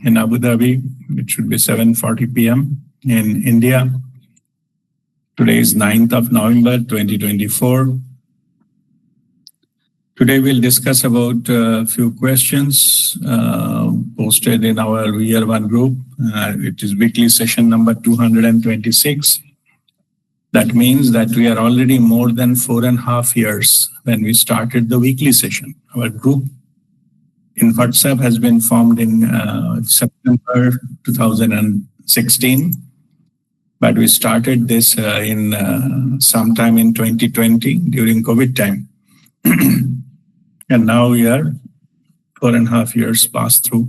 In Abu Dhabi, it should be 7:40 p.m. In India, today is 9th of November 2024. Today we'll discuss about a few questions posted in our WeAreOne group. It is weekly session number 226. That means that we are already more than 4.5 years when we started the weekly session. Our group in WhatsApp has been formed in September 2016, but we started this in sometime in 2020 during COVID time. And now we are 4.5 years passed through.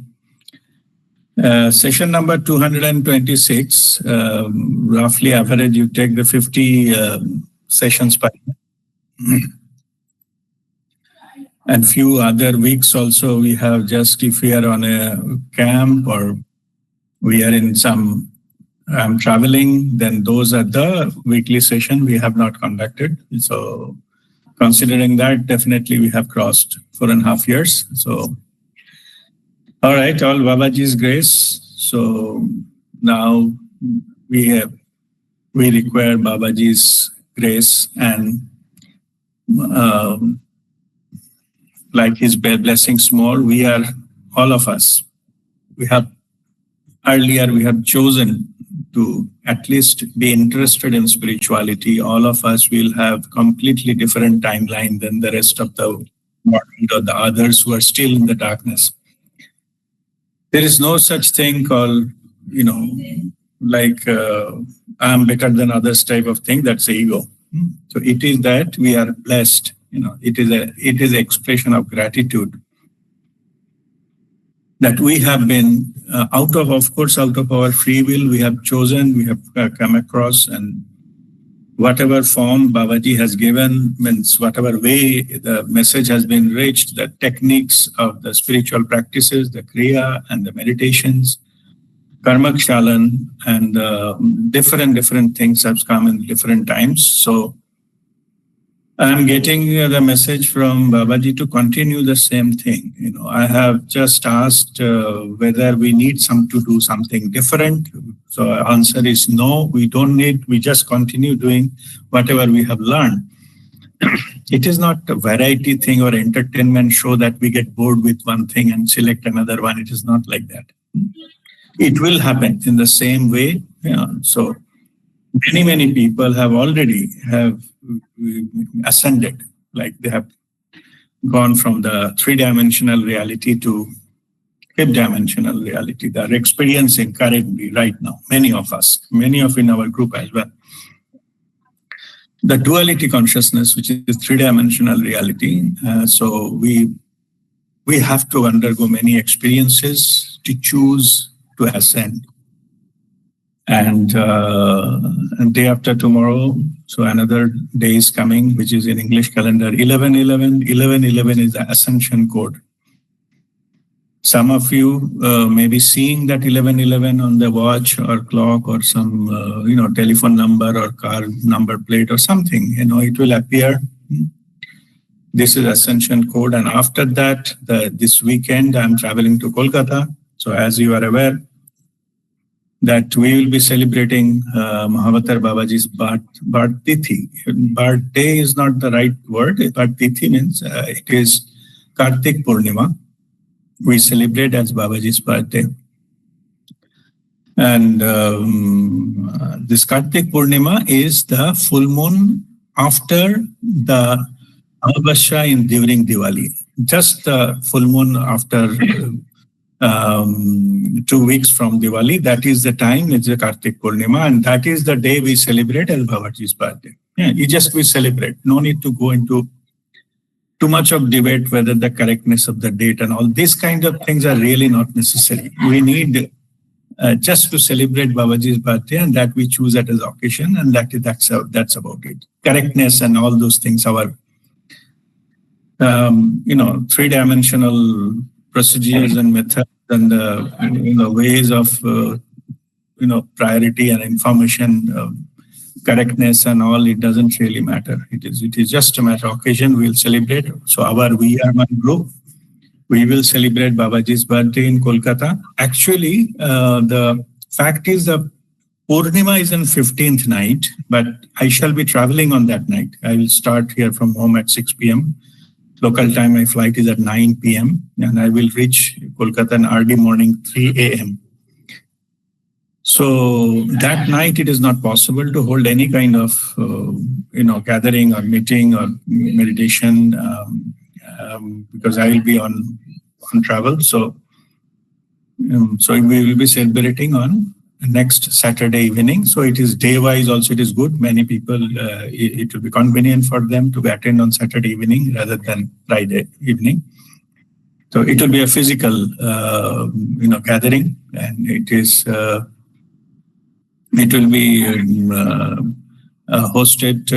Session number 226, roughly average, you take the 50 sessions per year. And few other weeks also we have, just if we are on a camp or we are in some traveling, then those are the weekly session we have not conducted. So considering that, definitely we have crossed 4.5 years. So, all right, all Babaji's grace. So now we require Babaji's grace and like his blessings more. We are, all of us, we have chosen to at least be interested in spirituality. All of us will have completely different timeline than the rest of the world or the others who are still in the darkness. There is no such thing called, like I'm better than others type of thing. That's ego. So it is that we are blessed. It is an expression of gratitude that we have been out of our free will, we have chosen, we have come across, and whatever form Babaji has given, means whatever way the message has been reached, the techniques of the spiritual practices, the Kriya and the meditations, Karmakshalan, and different things have come in different times. So I'm getting the message from Babaji to continue the same thing. I have just asked whether we need to do something different. So answer is no, we don't need, we just continue doing whatever we have learned. It is not a variety thing or entertainment show that we get bored with one thing and select another one. It is not like that. It will happen in the same way. So many people have already ascended, like they have gone from the 3-dimensional reality to 5th-dimensional reality. They are experiencing currently right now, many of in our group as well. The duality consciousness, which is 3-dimensional reality. So we have to undergo many experiences to choose to ascend. And day after tomorrow, so another day is coming, which is in English calendar, 11/11. 11/11 is the ascension code. Some of you may be seeing that 11/11 on the watch or clock or some telephone number or car number plate or something. It will appear. This is ascension code, and after that, this weekend I'm traveling to Kolkata. So as you are aware, that we will be celebrating Mahavatar Babaji's Bhartithi. Birthday is not the right word. Bhartithi means it is Kartik Purnima. We celebrate as Babaji's birthday. And this Kartik Purnima is the full moon after the Amavasya during Diwali. Just the full moon after 2 weeks from Diwali, that is the time, it's the Kartik Purnima, and that is the day we celebrate as Babaji's birthday. We celebrate. No need to go into too much of debate whether the correctness of the date and all these kind of things are really not necessary. We need just to celebrate Babaji's birthday, and that we choose it as occasion, and that's about it. Correctness and all those things, our 3-dimensional procedures and methods and the ways of priority and information correctness and all, it doesn't really matter. It is just a matter of occasion. We'll celebrate. So our WeAreOne group we will celebrate Babaji's birthday in Kolkata. Actually, the fact is the Purnima is on 15th night, but I shall be traveling on that night. I will start here from home at 6 p.m. Local time, my flight is at 9 p.m. and I will reach Kolkata in early morning, 3 a.m. So that night, it is not possible to hold any kind of, gathering or meeting or meditation because I will be on travel. So we will be celebrating on next Saturday evening. So it is day-wise also, it is good. Many people, it will be convenient for them to attend on Saturday evening rather than Friday evening. So it will be a physical, gathering, and it will be hosted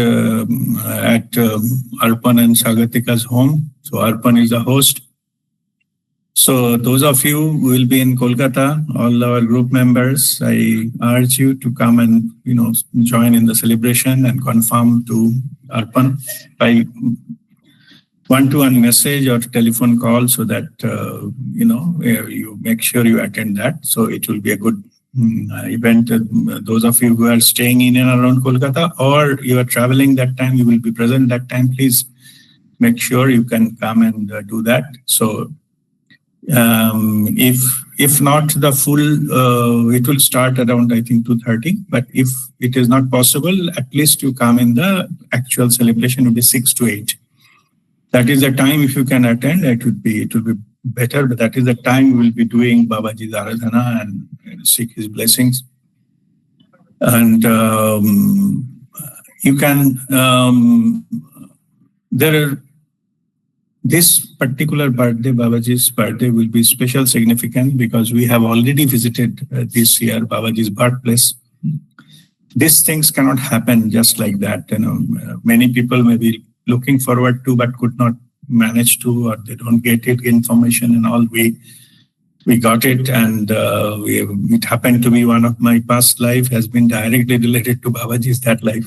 at Arpan and Sagatika's home. So Arpan is the host. So those of you who will be in Kolkata, all our group members, I urge you to come and join in the celebration and confirm to Arpan by one-to-one message or telephone call, so that you make sure you attend that. So it will be a good event. Those of you who are staying in and around Kolkata, or you are traveling that time, you will be present that time, please make sure you can come and do that. So if not the full, it will start around, I think, 2:30. But if it is not possible, at least you come in the actual celebration will be 6 to 8. That is the time. If you can attend, it will be better. But that is the time we will be doing Babaji's Aradhana and seek his blessings. And you can this particular birthday, Babaji's birthday, will be special significant because we have already visited this year Babaji's birthplace. These things cannot happen just like that. Many people may be looking forward to, but could not manage to, or they don't get it information and all. We got it, and it happened to be one of my past life has been directly related to Babaji's that life.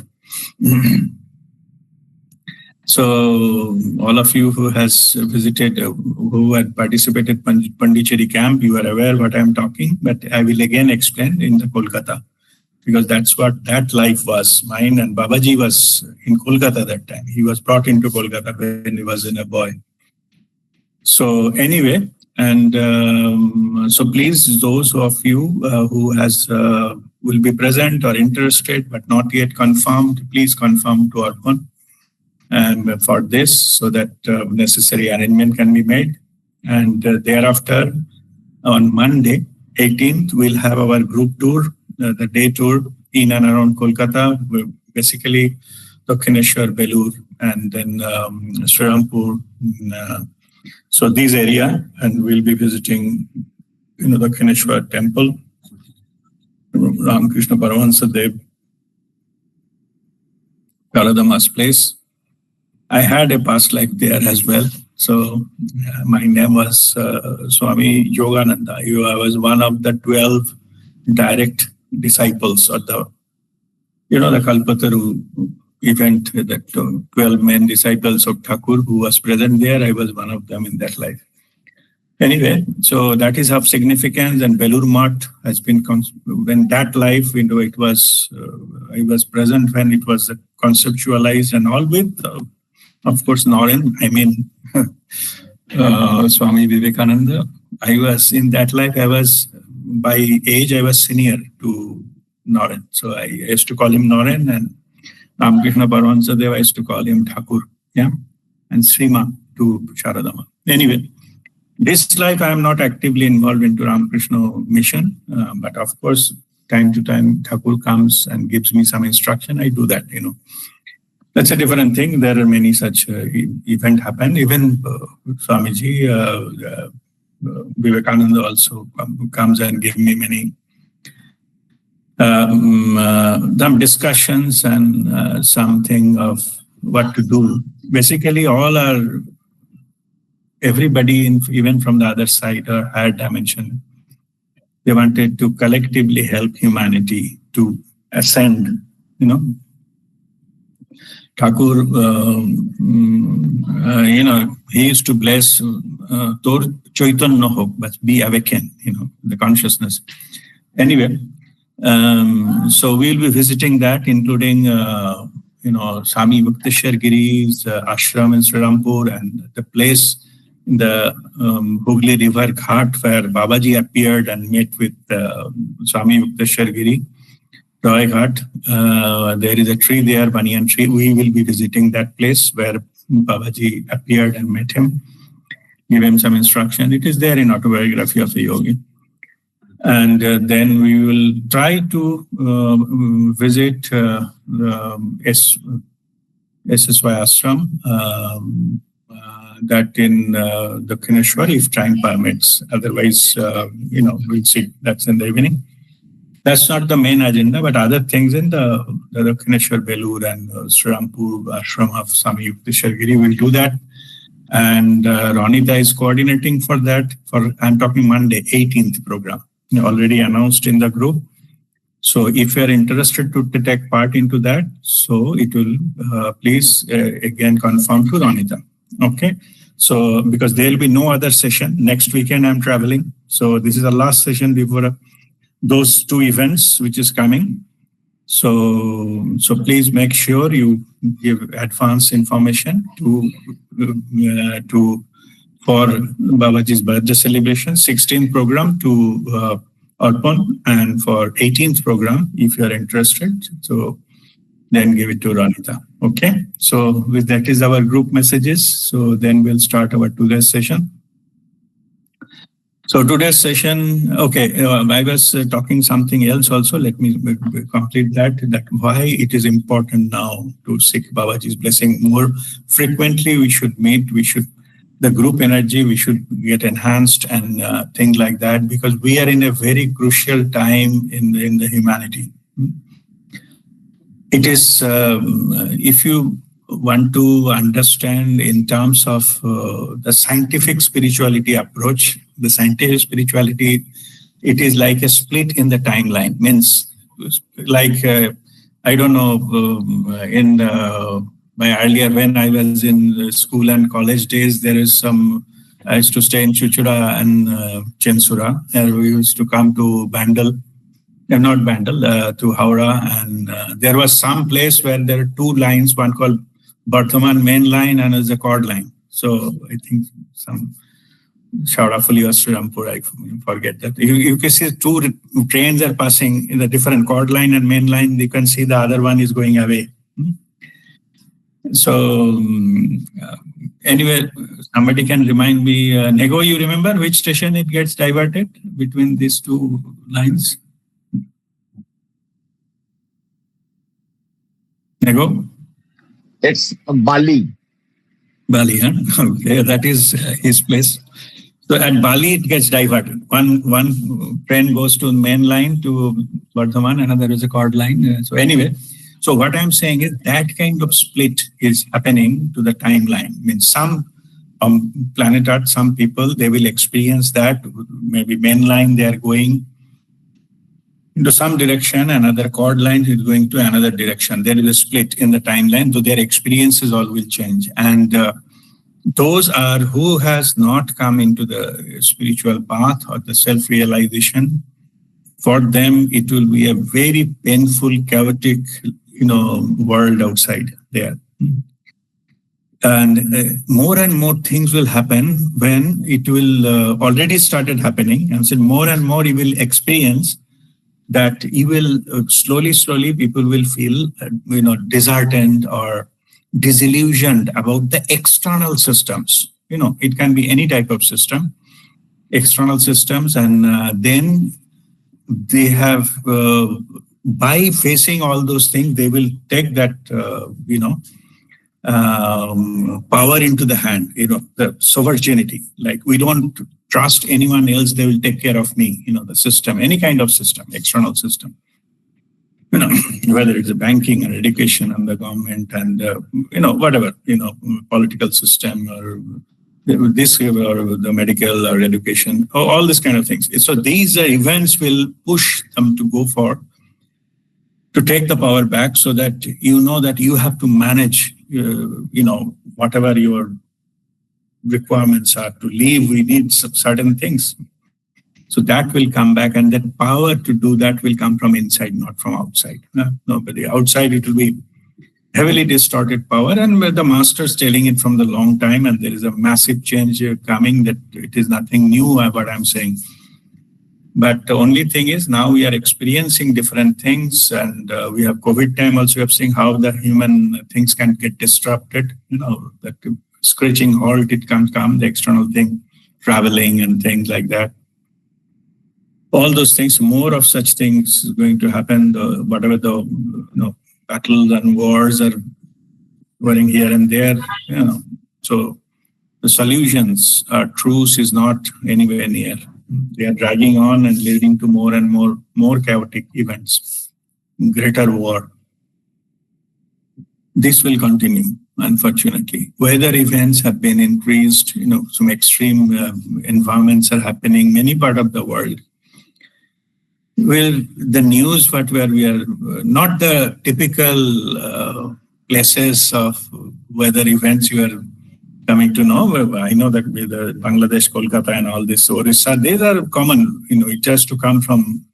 So all of you who has visited, who had participated in Pondicherry camp, you are aware what I am talking, but I will again explain in the Kolkata, because that's what that life was. Mine and Babaji was in Kolkata that time. He was brought into Kolkata when he was a boy. So anyway, and so please, those of you who will be present or interested but not yet confirmed, please confirm to Arpan and for this, so that necessary arrangement can be made. And thereafter, on Monday, 18th, we'll have our group tour, the day tour in and around Kolkata, basically Dakshineshwar, Belur, and then Srirampur. So these area, and we'll be visiting, the Dakshineshwar temple, Ramakrishna Paramahansa Dev, Kaladama's place. I had a past life there as well. So my name was Swami Yogananda. I was one of the 12 direct disciples of the Kalpataru event, that 12 men disciples of Thakur who was present there. I was one of them in that life. Anyway, so that is of significance. And Belur Math has been, when that life, it was, I was present when it was conceptualized and all with, of course, Naren, Swami Vivekananda. I was in that life, by age, I was senior to Naren. So I used to call him Naren, and Ramakrishna Paramahansa Dev, I used to call him Thakur, and Srima to Sharadama. Anyway, this life, I am not actively involved into Ramakrishna mission, but of course, time to time, Thakur comes and gives me some instruction. I do that, That's a different thing. There are many such events happen. Even Swamiji, Vivekananda also comes and give me many discussions and something of what to do. Basically, everybody, even from the other side or higher dimension, they wanted to collectively help humanity to ascend, Thakur, he used to bless Tor Chaitanya ho, but be awakened, the consciousness. Anyway, so we'll be visiting that, including, Swami Mukteshwar Giri's ashram in Srirampur and the place in the Hooghly River Ghat where Babaji appeared and met with Swami Mukteshwar Giri. Roy Ghat, there is a tree there, banyan tree. We will be visiting that place where Babaji appeared and met him, give him some instruction. It is there in Autobiography of a Yogi. And then we will try to visit SSY Ashram, that in the Kineshwar, if time permits. Otherwise, we'll see. That's in the evening. That's not the main agenda, but other things in the Kineshwar Belur and Srirampur Ashram of Swami Mukteshwar Giri will do that. And Ronita is coordinating for that. I'm talking Monday, 18th program, already announced in the group. So if you are interested to take part into that, so it will please again confirm to Ronita. Okay. So because there will be no other session. Next weekend I'm traveling. So this is the last session before those two events which is coming. So please make sure you give advance information for Babaji's birthday celebration, 16th program to Arpan, and for 18th program, if you are interested, so then give it to Ranita. Okay, so with that is our group messages. So then we'll start our today's session. So today's session, okay, I was talking something else also. Let me complete that why it is important now to seek Babaji's blessing more frequently. We should meet, the group energy, we should get enhanced and things like that, because we are in a very crucial time in the humanity. It is, if you want to understand in terms of the scientific spirituality approach, the scientific spirituality, it is like a split in the timeline. Means like, I don't know, in my earlier, when I was in school and college days, there is I used to stay in Chuchura and Chensura, and we used to come to Bandal, not Bandal, to Howrah, and there was some place where there are two lines, one called Bardhaman main line and as a cord line. So I think some Shaurafuli or Srirampur, I forget that. You can see two trains are passing in the different cord line and main line. You can see the other one is going away. So anyway, somebody can remind me, Nego, you remember which station it gets diverted between these two lines? Nego? It's Bali. Bali, huh? Okay, that is his place. So at Bali, it gets diverted. One train goes to main line to Bardhaman, another is a cord line. So anyway, so what I'm saying is that kind of split is happening to the timeline. I mean, some planet Earth, some people, they will experience that. Maybe main line, they are going into some direction, another cord line is going to another direction. There is a split in the timeline, so their experiences all will change. And those are who has not come into the spiritual path or the self-realization. For them, it will be a very painful, chaotic, world outside there. And more and more things will happen when it will already started happening. And so more and more you will experience that you will slowly people will feel, disheartened or disillusioned about the external systems. It can be any type of system, external systems. And then they have, by facing all those things, they will take that, power into the hand, the sovereignty. Like, we don't trust anyone else, they will take care of me, the system, any kind of system, external system. Whether it's a banking or education and the government and, whatever, political system or this or the medical or education, all these kind of things. So these events will push them to go for to take the power back, so that you know that you have to manage, whatever your requirements are to live. We need certain things. So that will come back, and that power to do that will come from inside, not from outside. Nobody outside, it will be heavily distorted power, and the master's telling it from the long time, and there is a massive change coming, that it is nothing new what I'm saying. But the only thing is, now we are experiencing different things, and we have COVID time also. We have seen how the human things can get disrupted, that screeching halt, it can come, the external thing, traveling and things like that. All those things, more of such things is going to happen. Whatever the battles and wars are going here and there, So the solutions, truce is not anywhere near. They are dragging on and leading to more and more chaotic events, greater war. This will continue, unfortunately. Weather events have been increased. Some extreme environments are happening many parts of the world. Well, the news where we are not the typical places of weather events you are coming to know. I know that with Bangladesh, Kolkata, and all this, Orissa, these are common. It has to come from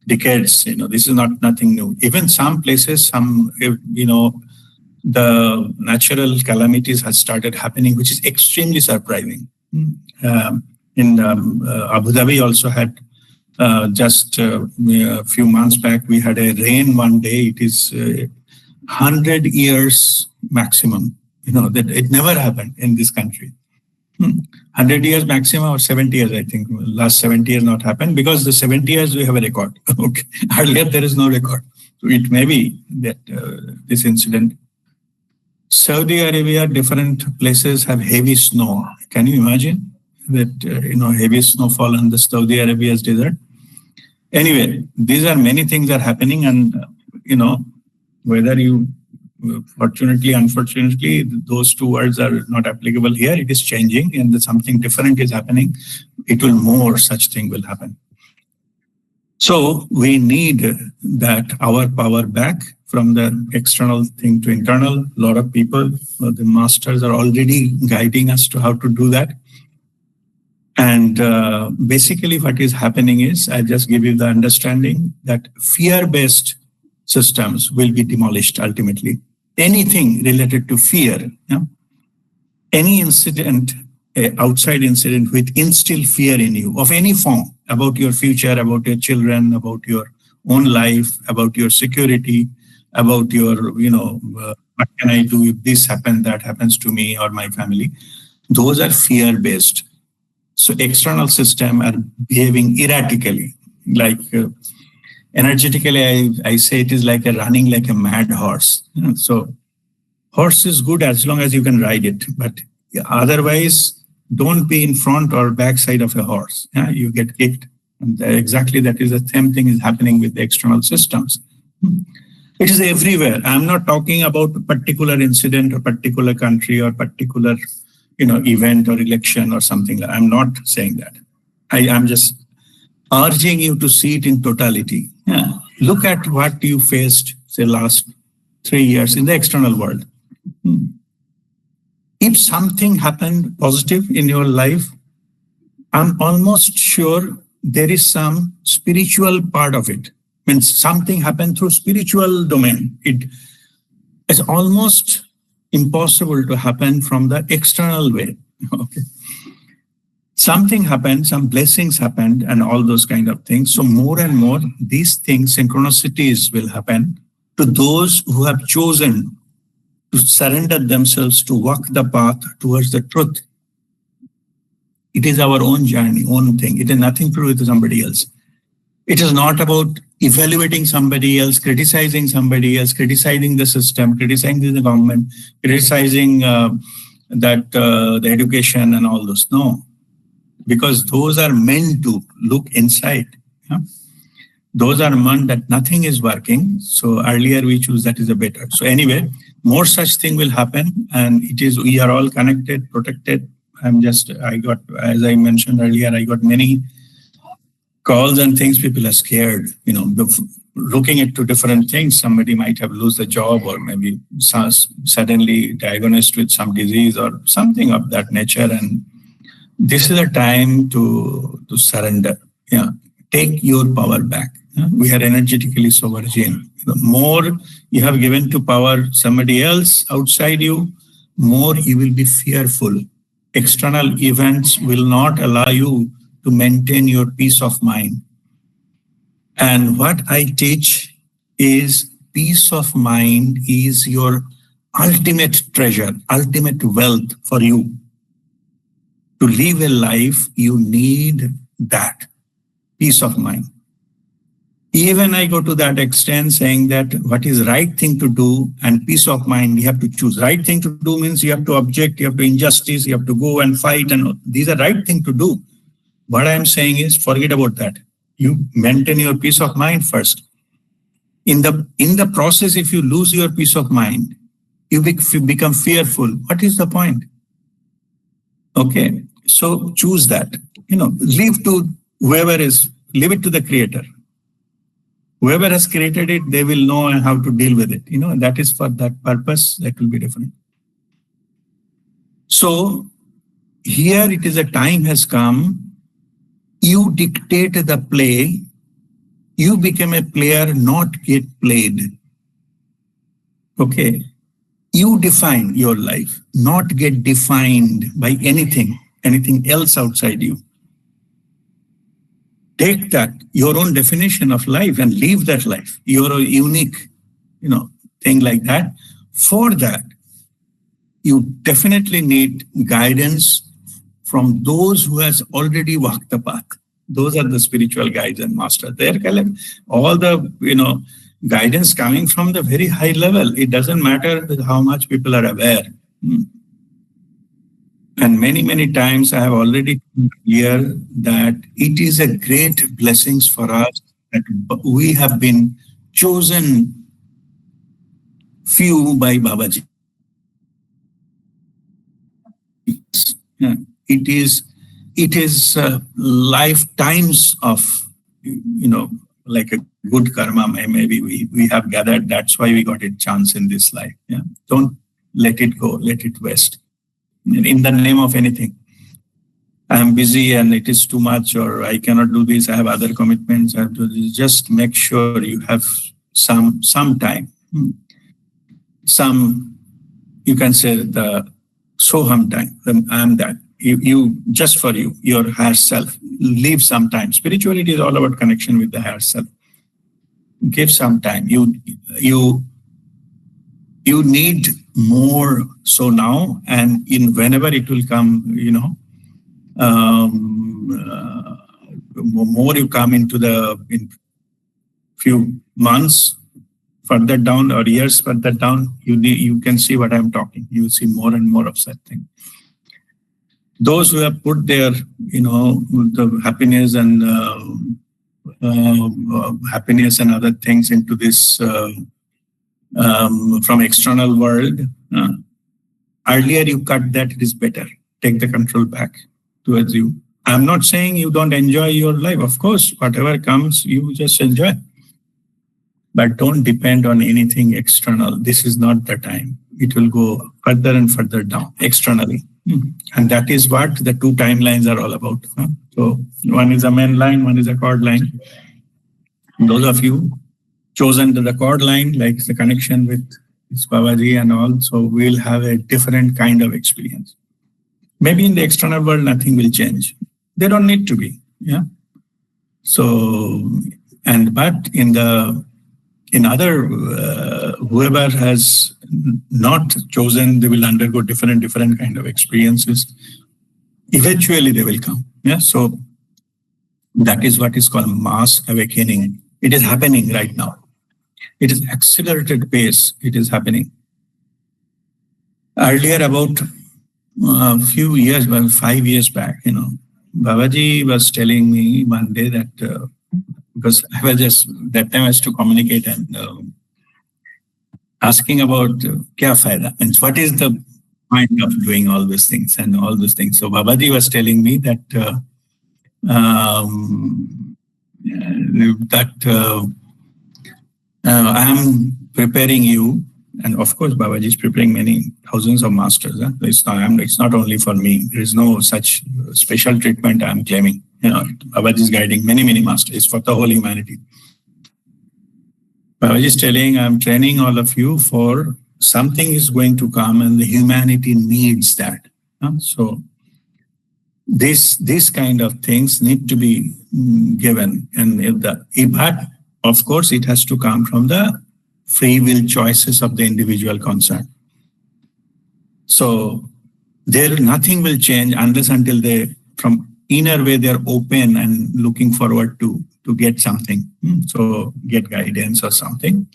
decades. This is nothing new. Even some places, the natural calamities has started happening, which is extremely surprising. In Abu Dhabi also had. Just a few months back, we had a rain one day. It is 100 years maximum. That it never happened in this country. 100 years maximum, or 70 years, I think. Last 70 years not happened, because the 70 years we have a record. Okay, earlier there is no record. So it may be that this incident. Saudi Arabia, different places have heavy snow. Can you imagine that? Heavy snowfall in the Saudi Arabia's desert. Anyway, these are many things are happening, and whether you, fortunately, unfortunately, those two words are not applicable here. It is changing, and something different is happening. It will more such thing will happen. So we need that our power back from the external thing to internal. A lot of people, the masters are already guiding us to how to do that. And basically what is happening is, I just give you the understanding that fear-based systems will be demolished ultimately. Anything related to fear, any incident, outside incident which instill fear in you of any form, about your future, about your children, about your own life, about your security, about your, what can I do if this happens, that happens to me or my family. Those are fear-based. So external system are behaving erratically, like energetically. I say it is like running like a mad horse. So horse is good as long as you can ride it, but otherwise don't be in front or backside of a horse. You get kicked. And exactly that is the same thing is happening with the external systems. It is everywhere. I'm not talking about a particular incident or particular country or particular event or election or something. I'm not saying that. I'm just urging you to see it in totality. Look at what you faced, say, last 3 years in the external world. If something happened positive in your life, I'm almost sure there is some spiritual part of it. Means something happened through spiritual domain. It is almost impossible to happen from the external way. Okay. Something happened, some blessings happened, and all those kind of things. So more and more, these things, synchronicities will happen to those who have chosen to surrender themselves to walk the path towards the truth. It is our own journey, own thing. It has nothing to do with somebody else. It is not about evaluating somebody else, criticizing somebody else, criticizing the system, criticizing the government, criticizing the education and all those. No, because those are meant to look inside. Those are meant that nothing is working. So earlier we choose that is a better. So anyway, more such thing will happen, and we are all connected, protected. As I mentioned earlier, I got many calls and things, people are scared, looking into different things. Somebody might have lost a job, or maybe suddenly diagnosed with some disease or something of that nature. And this is a time to surrender. Yeah, take your power back. Yeah? We are energetically sovereign. The more you have given to power somebody else outside you, more you will be fearful. External events will not allow you to maintain your peace of mind. And what I teach is peace of mind is your ultimate treasure, ultimate wealth for you. To live a life, you need that peace of mind. Even I go to that extent saying that what is right thing to do and peace of mind, you have to choose. Right thing to do means you have to object, you have to injustice, you have to go and fight, and these are right thing to do. What I'm saying is forget about that. You maintain your peace of mind first. In the process, if you lose your peace of mind, you become fearful. What is the point? Okay, so choose that. Leave to whoever is, leave it to the creator. Whoever has created it, they will know how to deal with it. That is for that purpose, that will be different. So here it is, a time has come. You dictate the play. You become a player, not get played. Okay. You define your life, not get defined by anything else outside you. Take that, your own definition of life, and live that life. You're a unique, thing like that. For that, you definitely need guidance from those who has already walked the path. Those are the spiritual guides and masters. They're all the, guidance coming from the very high level. It doesn't matter how much people are aware. And many, many times I have already here that it is a great blessings for us that we have been chosen few by Babaji. Yeah. It is lifetimes of, like a good karma. Maybe we have gathered. That's why we got a chance in this life. Yeah. Don't let it go. Let it waste. In the name of anything. I am busy and it is too much, or I cannot do this. I have other commitments. I have to just make sure you have some time. Some, you can say the soham time. I am that. You just for you, your higher self. Leave some time. Spirituality is all about connection with the higher self. Give some time. You need more so now, and whenever it will come, more you come into in few months further down or years further down, you can see what I'm talking. You see more and more of such thing. Those who have put their, the happiness and other things into this from external world, earlier you cut that, it is better. Take the control back towards you. I'm not saying you don't enjoy your life. Of course, whatever comes, you just enjoy. But don't depend on anything external. This is not the time. It will go further and further down externally. And that is what the two timelines are all about. So one is a main line, one is a chord line. Those of you chosen to the chord line, like the connection with Babaji and all, so we'll have a different kind of experience. Maybe in the external world, nothing will change. They don't need to be. Yeah. So, but in other, whoever has not chosen, they will undergo different kind of experiences. Eventually they will come. Yeah. So that is what is called mass awakening. It is happening right now. It is accelerated pace. It is happening. Earlier, about a few years, about 5 years back, Babaji was telling me one day that because I was just that time I was to communicate and asking about kya fayda, and what is the point of doing all these things and all those things. So Babaji was telling me that that I am preparing you, and of course, Babaji is preparing many thousands of masters. It's not only for me. There is no such special treatment I am claiming. Babaji is guiding many masters. It's for the whole humanity. Babaji is telling, I'm training all of you for something is going to come, and the humanity needs that. So these kind of things need to be given, but of course it has to come from the free will choices of the individual concerned. So nothing will change until they, from inner way, they're open and looking forward to get something. So get guidance or something.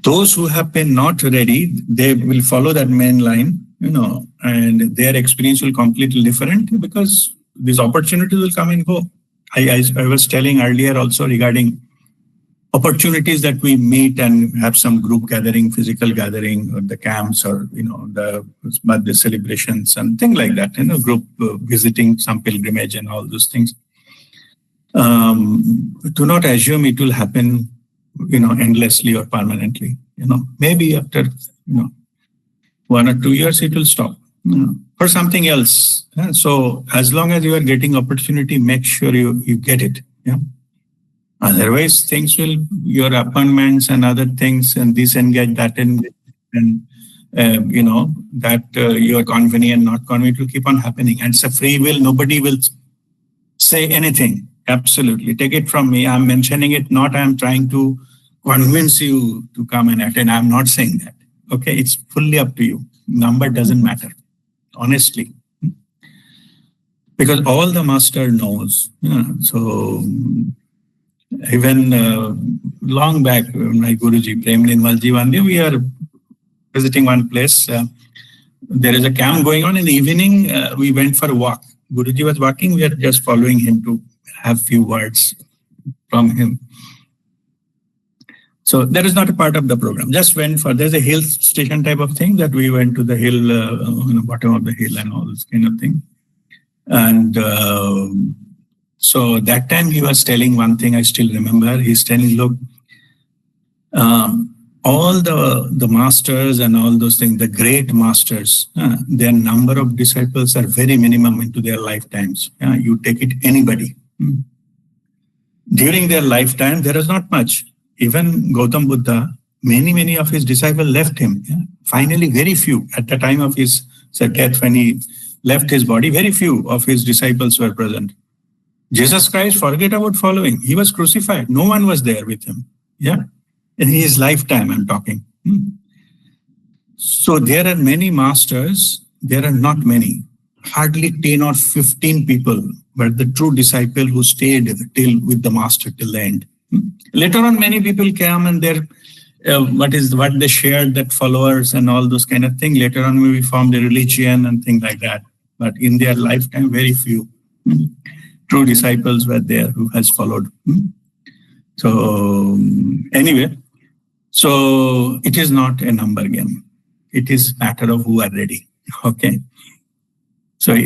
Those who have been not ready, they will follow that main line, and their experience will completely different, because these opportunities will come and go. I was telling earlier also regarding opportunities that we meet and have some group gathering, physical gathering, or the camps, or the birthday celebrations and things like that. Group visiting some pilgrimage and all those things. Do not assume it will happen, endlessly or permanently. Maybe after 1 or 2 years it will stop for something else. So as long as you are getting opportunity, make sure you get it. Otherwise, things will, your appointments and other things, and this engage, that engage, and that you are convenient, not convenient, will keep on happening. And it's a free will. Nobody will say anything. Absolutely. Take it from me. I'm mentioning it, not I'm trying to convince you to come and attend. I'm not saying that. Okay. It's fully up to you. Number doesn't matter. Honestly. Because all the master knows. So even long back, my Guruji, Prem Nirmalji, one day we are visiting one place. There is a camp going on. In the evening, we went for a walk. Guruji was walking. We are just following him to have few words from him. So that is not a part of the program. Just went for, there's a hill station type of thing that we went to the hill, bottom of the hill and all this kind of thing. And so that time he was telling one thing I still remember. He's telling, look, all the masters and all those things, the great masters, their number of disciples are very minimum into their lifetimes. You take it anybody. During their lifetime, there is not much. Even Gautam Buddha, many of his disciples left him. Finally, very few. At the time of his death, when he left his body, very few of his disciples were present. Jesus Christ, forget about following. He was crucified. No one was there with him. In his lifetime, I'm talking. So there are many masters. There are not many. Hardly 10 or 15 people were the true disciple who stayed with the master till the end. Later on, many people came and what they shared, that followers and all those kind of things. Later on, we formed a religion and things like that. But in their lifetime, very few true disciples were there who has followed. So anyway, so it is not a number game. It is matter of who are ready. Okay. So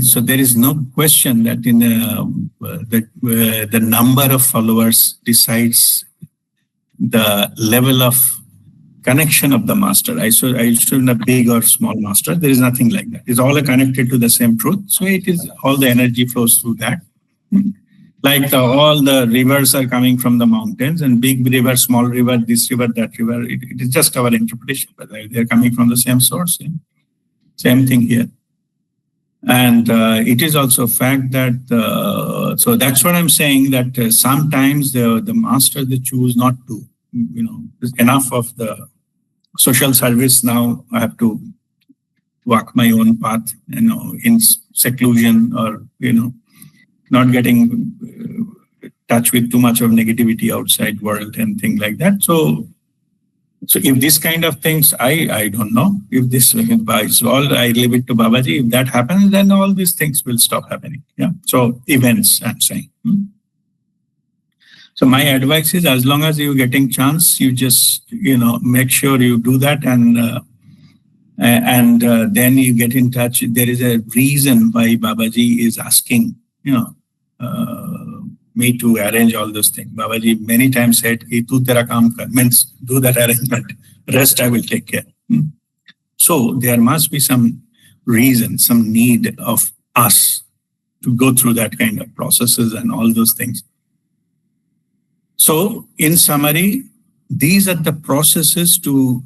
so there is no question that in the number of followers decides the level of connection of the master. I shouldn't have big or small master. There is nothing like that. It's all connected to the same truth. So it is, all the energy flows through that. Like all the rivers are coming from the mountains, and big river, small river, this river, that river. It is just our interpretation, but they're coming from the same source. Same thing here. And it is also a fact that, so that's what I'm saying, that sometimes the master, they choose not to, enough of the social service. Now I have to walk my own path, in seclusion, or, not getting touch with too much of negativity outside world and things like that. So if this kind of things, I don't know if this is all, I leave it to Babaji. If that happens, then all these things will stop happening. So events, I'm saying. So my advice is, as long as you're getting chance, you just, make sure you do that, and then you get in touch. There is a reason why Babaji is asking, me to arrange all those things. Babaji many times said, "Ki tu tera kaam kar," means do that arrangement. Rest I will take care. So there must be some reason, some need of us to go through that kind of processes and all those things. So in summary, these are the processes to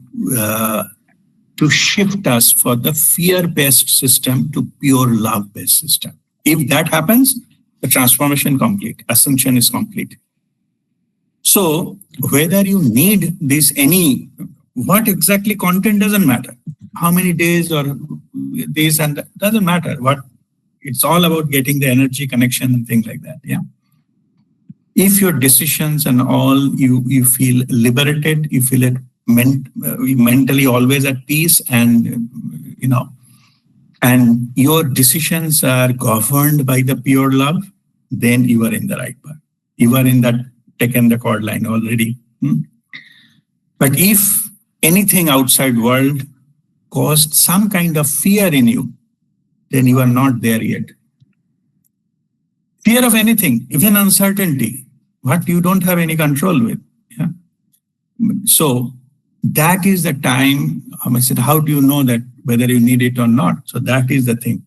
shift us for the fear-based system to pure love-based system. If that happens, the transformation complete, ascension is complete. So whether you need what exactly content doesn't matter. How many days or this and that doesn't matter. It's all about getting the energy connection and things like that. Yeah. If your decisions and all, you feel liberated, you feel it mentally always at peace, and and your decisions are governed by the pure love, then you are in the right path. You are in that taken the cord line already. But if anything outside world caused some kind of fear in you, then you are not there yet. Fear of anything, even uncertainty, what you don't have any control with. Yeah? So that is the time. I said, how do you know that whether you need it or not? So that is the thing.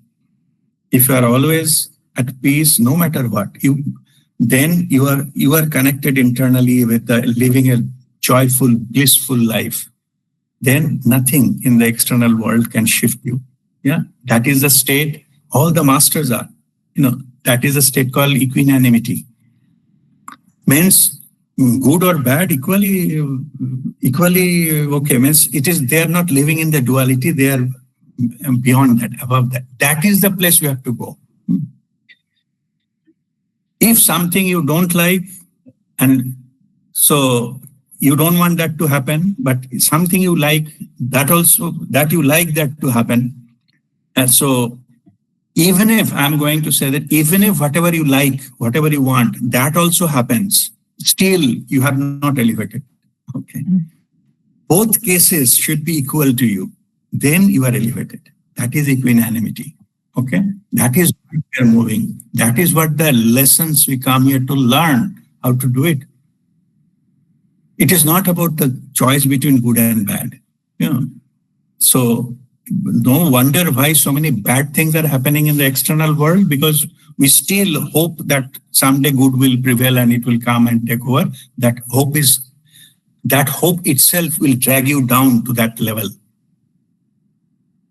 If you are always at peace, no matter what, then you are connected internally with living a joyful, blissful life. Then nothing in the external world can shift you. Yeah, that is the state all the masters are. That is a state called equanimity. Means good or bad equally okay. Means they are not living in the duality. They are beyond that, above that. That is the place we have to go. If something you don't like, and so you don't want that to happen, but something you like, that you like that to happen. And so even if I'm going to say that, even if whatever you like, whatever you want, that also happens, still you have not elevated. Okay. Both cases should be equal to you. Then you are elevated. That is equanimity. Okay. That is what we are moving. That is what the lessons we come here to learn how to do it. It is not about the choice between good and bad. So no wonder why so many bad things are happening in the external world, because we still hope that someday good will prevail and it will come and take over. That hope itself will drag you down to that level.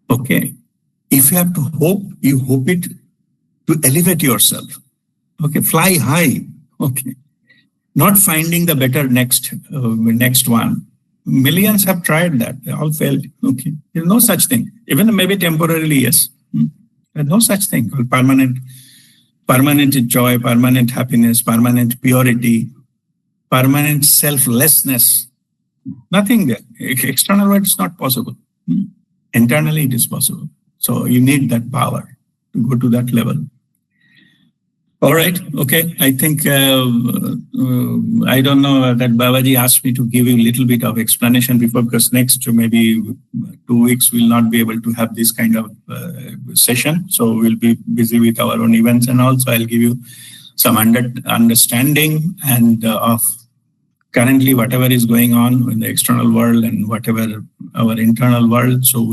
Okay. If you have to hope, you hope it to elevate yourself. Okay. Fly high. Okay. Not finding the better next one. Millions have tried that. They all failed. Okay. There's no such thing. Even maybe temporarily, yes. There's no such thing called permanent joy, permanent happiness, permanent purity, permanent selflessness. Nothing there. External world is not possible. Internally it is possible. So you need that power to go to that level. All right. Okay. I think, I don't know that Babaji asked me to give you a little bit of explanation before, because next maybe 2 weeks we'll not be able to have this kind of session. So we'll be busy with our own events, and also I'll give you some understanding and of currently whatever is going on in the external world and whatever our internal world. So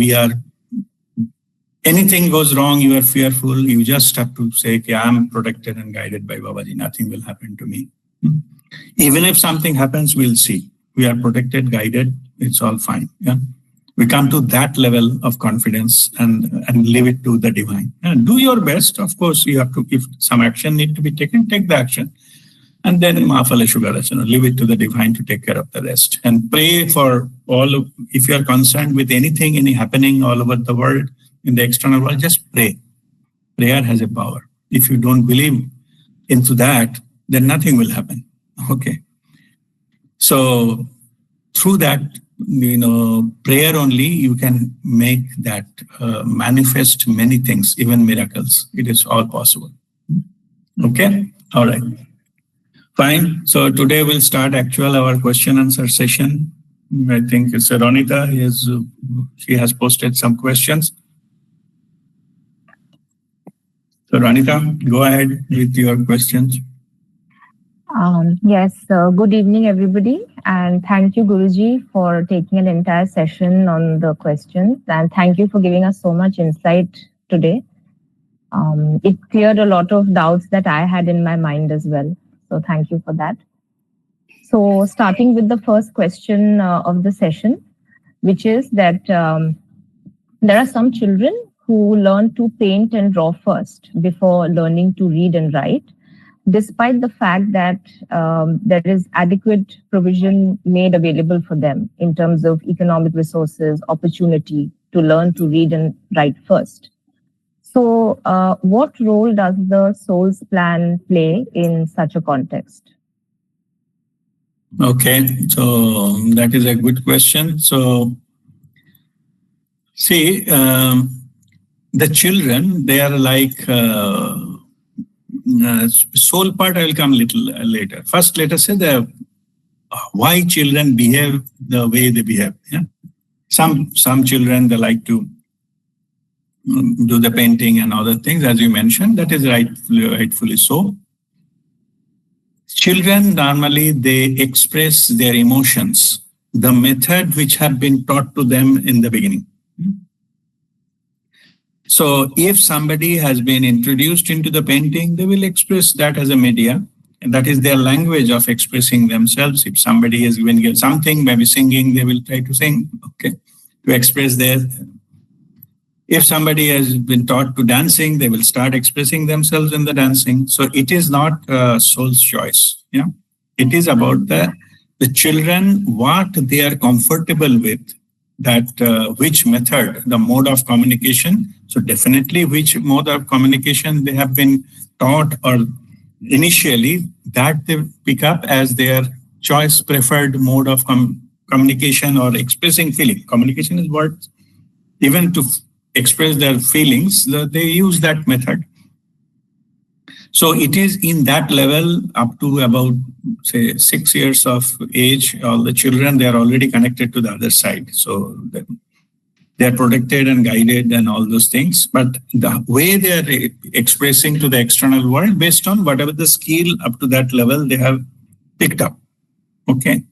anything goes wrong, you are fearful, you just have to say, okay, I'm protected and guided by Babaji. Nothing will happen to me. Even if something happens, we'll see. We are protected, guided. It's all fine. Yeah. We come to that level of confidence and leave it to the divine. And do your best. Of course, you have to, if some action need to be taken, take the action. And then leave it to the divine to take care of the rest. And pray for if you are concerned with any happening all over the world, in the external world, just pray. Prayer has a power. If you don't believe into that, then nothing will happen. Okay. So through that, prayer only, you can make that manifest many things, even miracles. It is all possible. Okay. All right. Fine. So today we'll start our question answer session. I think it's Ronita. She has posted some questions. So Ronita, go ahead with your questions. Yes, good evening, everybody. And thank you, Guruji, for taking an entire session on the questions. And thank you for giving us so much insight today. It cleared a lot of doubts that I had in my mind as well. So thank you for that. So starting with the first question of the session, which is that there are some children who learn to paint and draw first before learning to read and write, despite the fact that there is adequate provision made available for them in terms of economic resources, opportunity to learn to read and write first. So what role does the soul's plan play in such a context? Okay, so that is a good question. So, see, the children, they are like soul part. I will come little later. First, let us say the why children behave the way they behave. Yeah, some children, they like to do the painting and other things, as you mentioned. That is rightfully so. Children normally they express their emotions, the method which have been taught to them in the beginning. So if somebody has been introduced into the painting, they will express that as a media. And that is their language of expressing themselves. If somebody has been given something, maybe singing, they will try to sing, okay, to express their. If somebody has been taught to dancing, they will start expressing themselves in the dancing. So it is not soul's choice. Yeah, it is about the children, what they are comfortable with, that which method, the mode of communication. So definitely which mode of communication they have been taught or initially, that they pick up as their choice preferred mode of communication or expressing feeling. Communication is what, even to express their feelings, they use that method. So it is in that level up to about, say, 6 years of age, all the children, they are already connected to the other side. So they are protected and guided and all those things. But the way they are expressing to the external world based on whatever the skill up to that level they have picked up. Okay.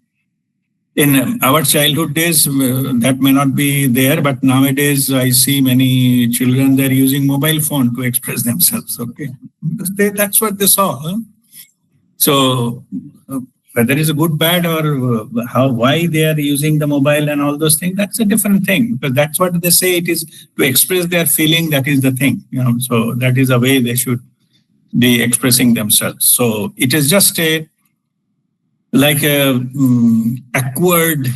In our childhood days, that may not be there, but nowadays I see many children, they're using mobile phone to express themselves, okay? Because that's what they saw. Huh? So whether it's a good, bad, or why they are using the mobile and all those things, that's a different thing, because that's what they say it is to express their feeling, that is the thing, so that is the way they should be expressing themselves. So it is just like a acquired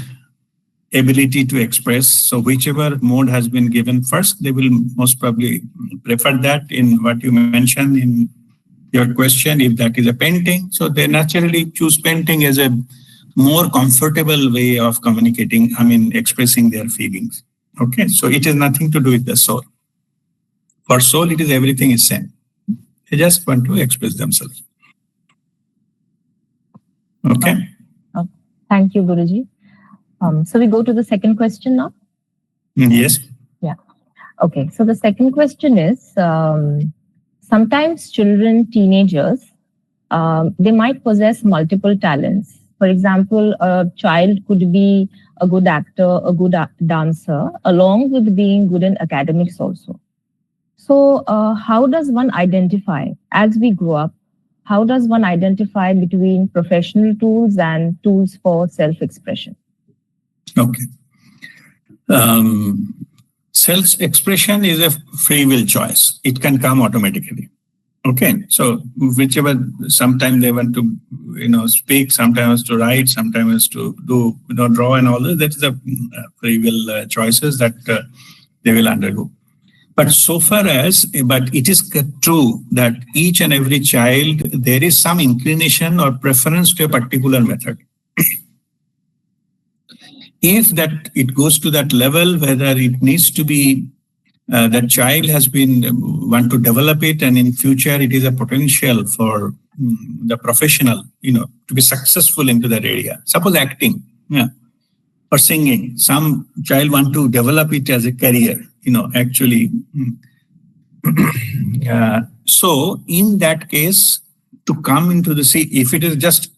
ability to express. So whichever mode has been given first, they will most probably prefer that in what you mentioned in your question, if that is a painting. So they naturally choose painting as a more comfortable way of communicating, expressing their feelings. Okay, so it has nothing to do with the soul. For soul, it is everything is same. They just want to express themselves. Okay. Thank you, Guruji. So we go to the second question now? Yes. Yeah. Okay. So the second question is, sometimes children, teenagers, they might possess multiple talents. For example, a child could be a good actor, a good dancer, along with being good in academics also. So how does one identify, as we grow up, how does one identify between professional tools and tools for self-expression? Okay. Self-expression is a free will choice. It can come automatically. Okay. So whichever, sometimes they want to, speak, sometimes to write, sometimes to do, draw and all that is a free will choices that they will undergo. But so far as, but it is true that each and every child, there is some inclination or preference to a particular method. If that it goes to that level, whether it needs to be, that child has been, want to develop it, and in future it is a potential for the professional, to be successful into that area. Suppose acting, or singing. Some child want to develop it as a career, actually. So in that case, to come into the sea, if it is just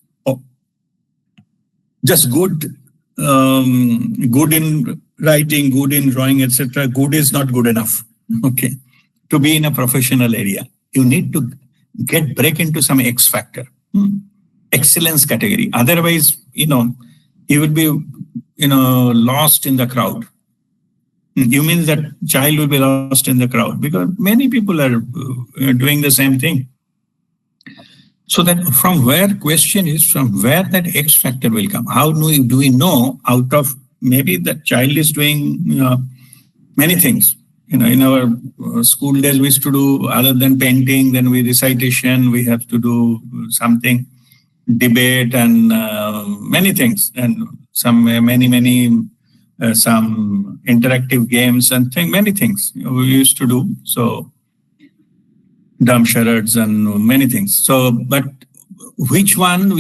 good, good in writing, good in drawing, etc., good is not good enough. Okay, to be in a professional area, you need to break into some X factor, excellence category. Otherwise, you will be, lost in the crowd. You mean that child will be lost in the crowd because many people are doing the same thing. So that from where that X factor will come? How do we know out of maybe the child is doing many things? In our school days, we used to do other than painting, then we recitation, we have to do something, debate and many things, and some some interactive games and many things we used to do. So dumb charades and many things. So, but which one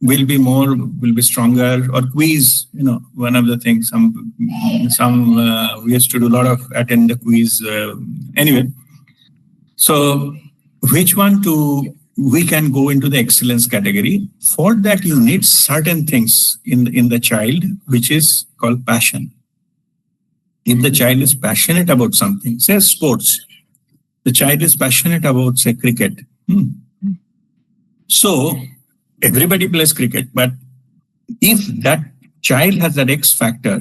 will be stronger? Or quiz, one of the things. Some we used to do a lot of attend the quiz. Anyway, so which one we can go into the excellence category? For that, you need certain things in the child, which is called passion. If the child is passionate about something, say sports, the child is passionate about, say, cricket. So everybody plays cricket, but if that child has that X factor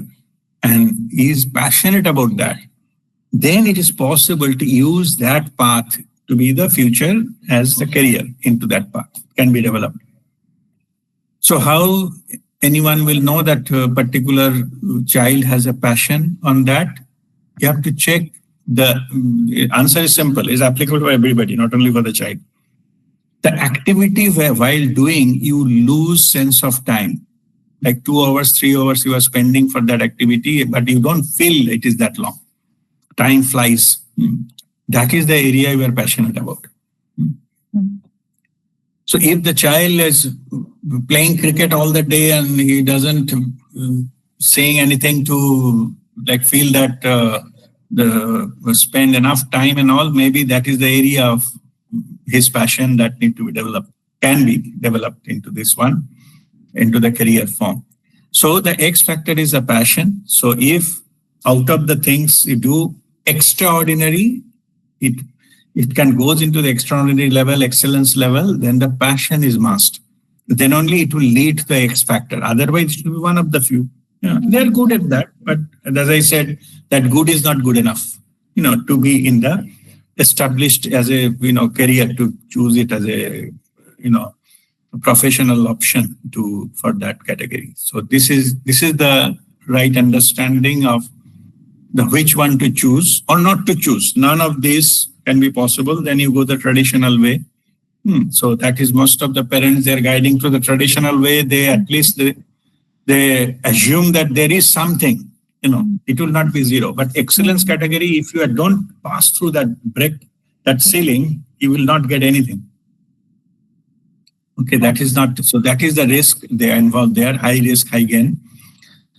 and is passionate about that, then it is possible to use that path to be the future as the career into that path can be developed. So how anyone will know that a particular child has a passion on that? You have to check. The answer is simple, is applicable for everybody, not only for the child. The activity while doing, you lose sense of time. Like 2 hours, 3 hours you are spending for that activity, but you don't feel it is that long. Time flies. That is the area you are passionate about. So if the child is playing cricket all the day and he doesn't saying anything to feel that spend enough time and all, maybe that is the area of his passion that need to be developed, can be developed into this one, into the career form. So the X factor is a passion. So if out of the things you do extraordinary, it can goes into the extraordinary level, excellence level, then the passion is must. Then only it will lead to the X factor. Otherwise, it will be one of the few. They're good at that, but as I said, that good is not good enough, to be in the established as a, career, to choose it as a, professional option for that category. So this is the right understanding of the which one to choose or not to choose. None of these can be possible. Then you go the traditional way. So that is most of the parents, they're guiding to the traditional way. They at least they assume that there is something, it will not be zero. But excellence category, if you don't pass through that ceiling, you will not get anything. Okay, that is the risk they are involved there, high risk, high gain.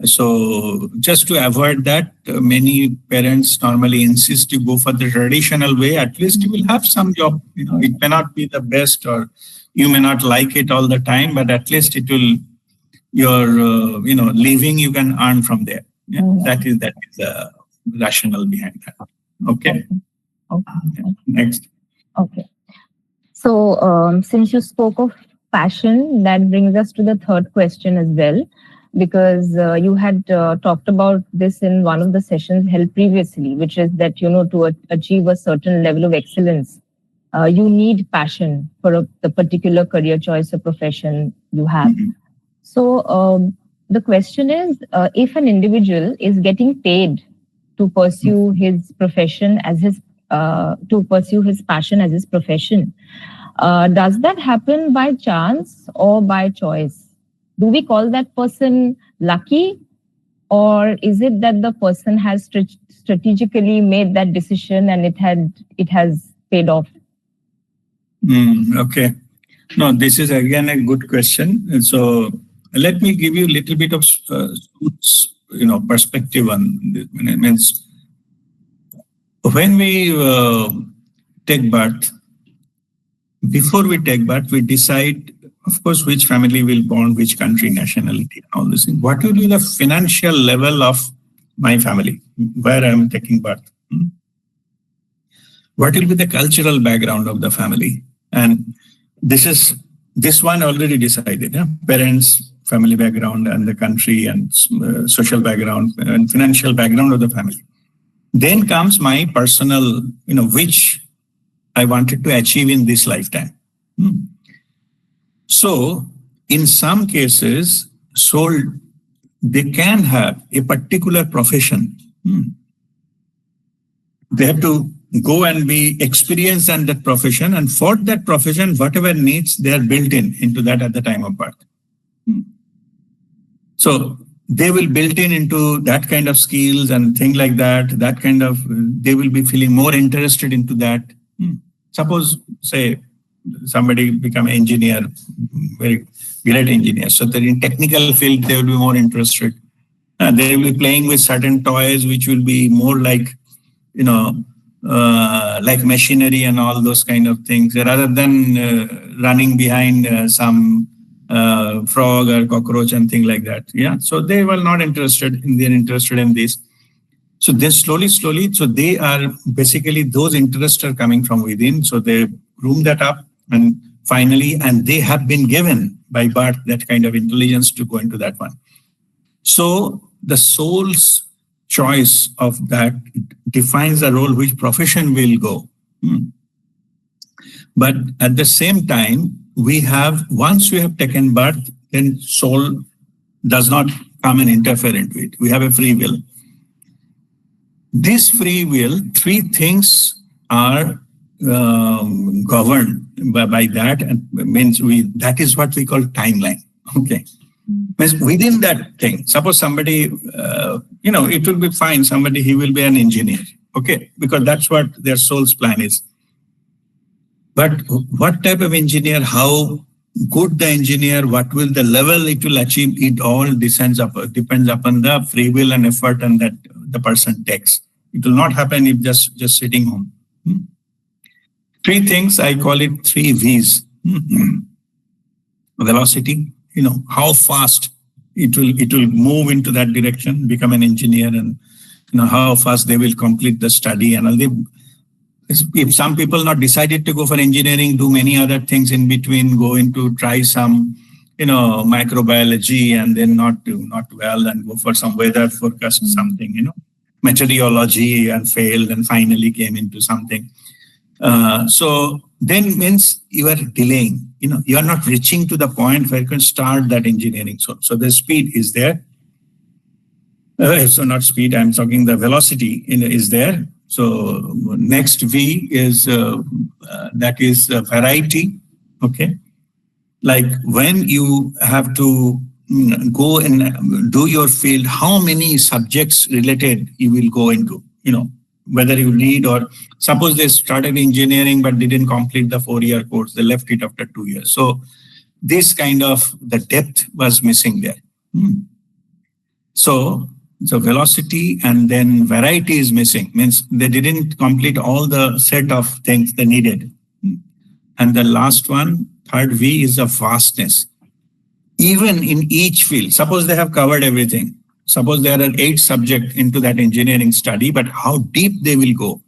So just to avoid that, many parents normally insist to go for the traditional way. At least you will have some job. It may not be the best, or you may not like it all the time, but at least it will, your living you can earn from there. Yeah, that is the rationale behind that. Okay. Next. Okay. So since you spoke of passion, that brings us to the third question as well, because you had talked about this in one of the sessions held previously, which is that, to achieve a certain level of excellence, you need passion for the particular career choice or profession you have. So the question is, if an individual is getting paid to pursue his profession as to pursue his passion as his profession, does that happen by chance or by choice? Do we call that person lucky, or is it that the person has strategically made that decision and it has paid off? Okay. No, this is again a good question. And so let me give you a little bit of perspective on this. It means when we take birth, before we take birth, we decide, of course, which family will born, which country, nationality, and all this thing. What will be the financial level of my family, where I am taking birth? What will be the cultural background of the family? And this one already decided, parents, family background, and the country, and social background, and financial background of the family. Then comes my personal, which I wanted to achieve in this lifetime. So in some cases, soul, they can have a particular profession. They have to go and be experienced in that profession, and for that profession, whatever needs, they are built into that at the time of birth. So they will built into that kind of skills and things like that, they will be feeling more interested into that. Suppose, say, somebody become an engineer, very great engineer. So that in technical field, they will be more interested. They will be playing with certain toys, which will be more like, like machinery and all those kind of things, rather than running behind some frog or cockroach and things like that. Yeah. So they were not interested they're interested in this. So then slowly, so they are basically, those interests are coming from within. So they groom that up, and finally, and they have been given by birth that kind of intelligence to go into that one. So the soul's choice of that defines the role which profession will go. But at the same time, once we have taken birth, then soul does not come and interfere into it. We have a free will. This free will, three things are governed by that, and means that is what we call timeline. Okay. Means within that thing, suppose somebody, it will be fine. Somebody, he will be an engineer. Okay. Because that's what their soul's plan is. But what type of engineer, how good the engineer, what will the level it will achieve, it all depends upon the free will and effort and that the person takes. It will not happen if just sitting home. Three things, I call it 3 V's. Velocity, how fast it will move into that direction, become an engineer, and how fast they will complete the study. And if some people not decided to go for engineering, do many other things in between, go into try some, microbiology, and then not well, and go for some weather forecast, something, meteorology, and failed, and finally came into something. So then means you are delaying, you are not reaching to the point where you can start that engineering. So the speed is there. So not speed, I'm talking the velocity is there. So next V is, that is variety. Okay. Like when you have to go and do your field, how many subjects related you will go into, whether you read, or suppose they started engineering but didn't complete the 4-year course, they left it after 2 years. So this kind of the depth was missing there. So velocity and then variety is missing, means they didn't complete all the set of things they needed. And the last one, third V, is the vastness. Even in each field, suppose they have covered everything. Suppose there are 8 subjects into that engineering study, but how deep they will go.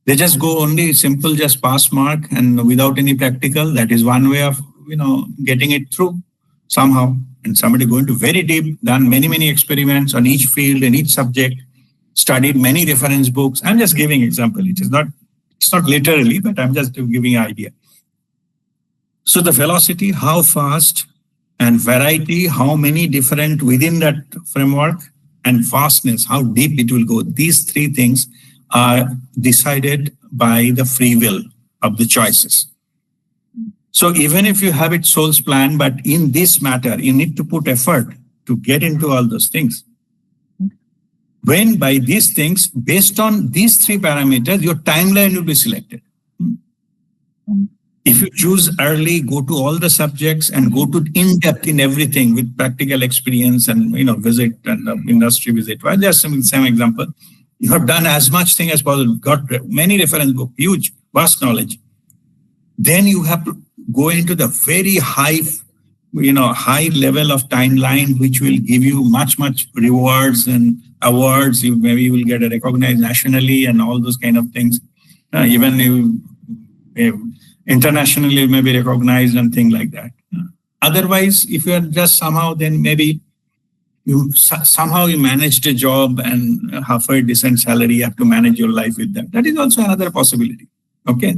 They just go only simple, just pass mark and without any practical. That is one way of, getting it through somehow. And somebody going to very deep, done many experiments on each field and each subject, studied many reference books. I'm just giving example. It's not literally, but I'm just giving an idea. So the velocity, how fast, and variety, how many different within that framework, and vastness, how deep it will go. These 3 things are decided by the free will of the choices. So even if you have it soul's plan, but in this matter, you need to put effort to get into all those things. When by these things, based on these 3 parameters, your timeline will be selected. If you choose early, go to all the subjects and go to in-depth in everything with practical experience and, visit and industry visit. Well, just some example. You have done as much thing as possible, got many reference books, huge, vast knowledge. then you have to go into the very high high level of timeline, which will give you much rewards and awards. You will get recognized nationally and all those kind of things. Even internationally, you may be recognized and things like that. Otherwise, if you are just somehow, then maybe you managed a job and halfway decent salary, you have to manage your life with that. That is also another possibility. Okay.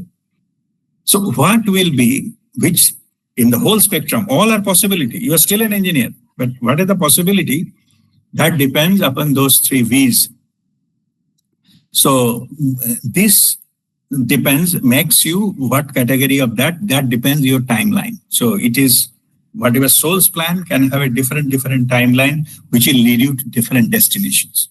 So what will be, which in the whole spectrum, all are possibility. You are still an engineer, but what is the possibility? That depends upon those three V's. So this depends, makes you what category of that depends your timeline. So it is whatever soul's plan can have a different timeline, which will lead you to different destinations.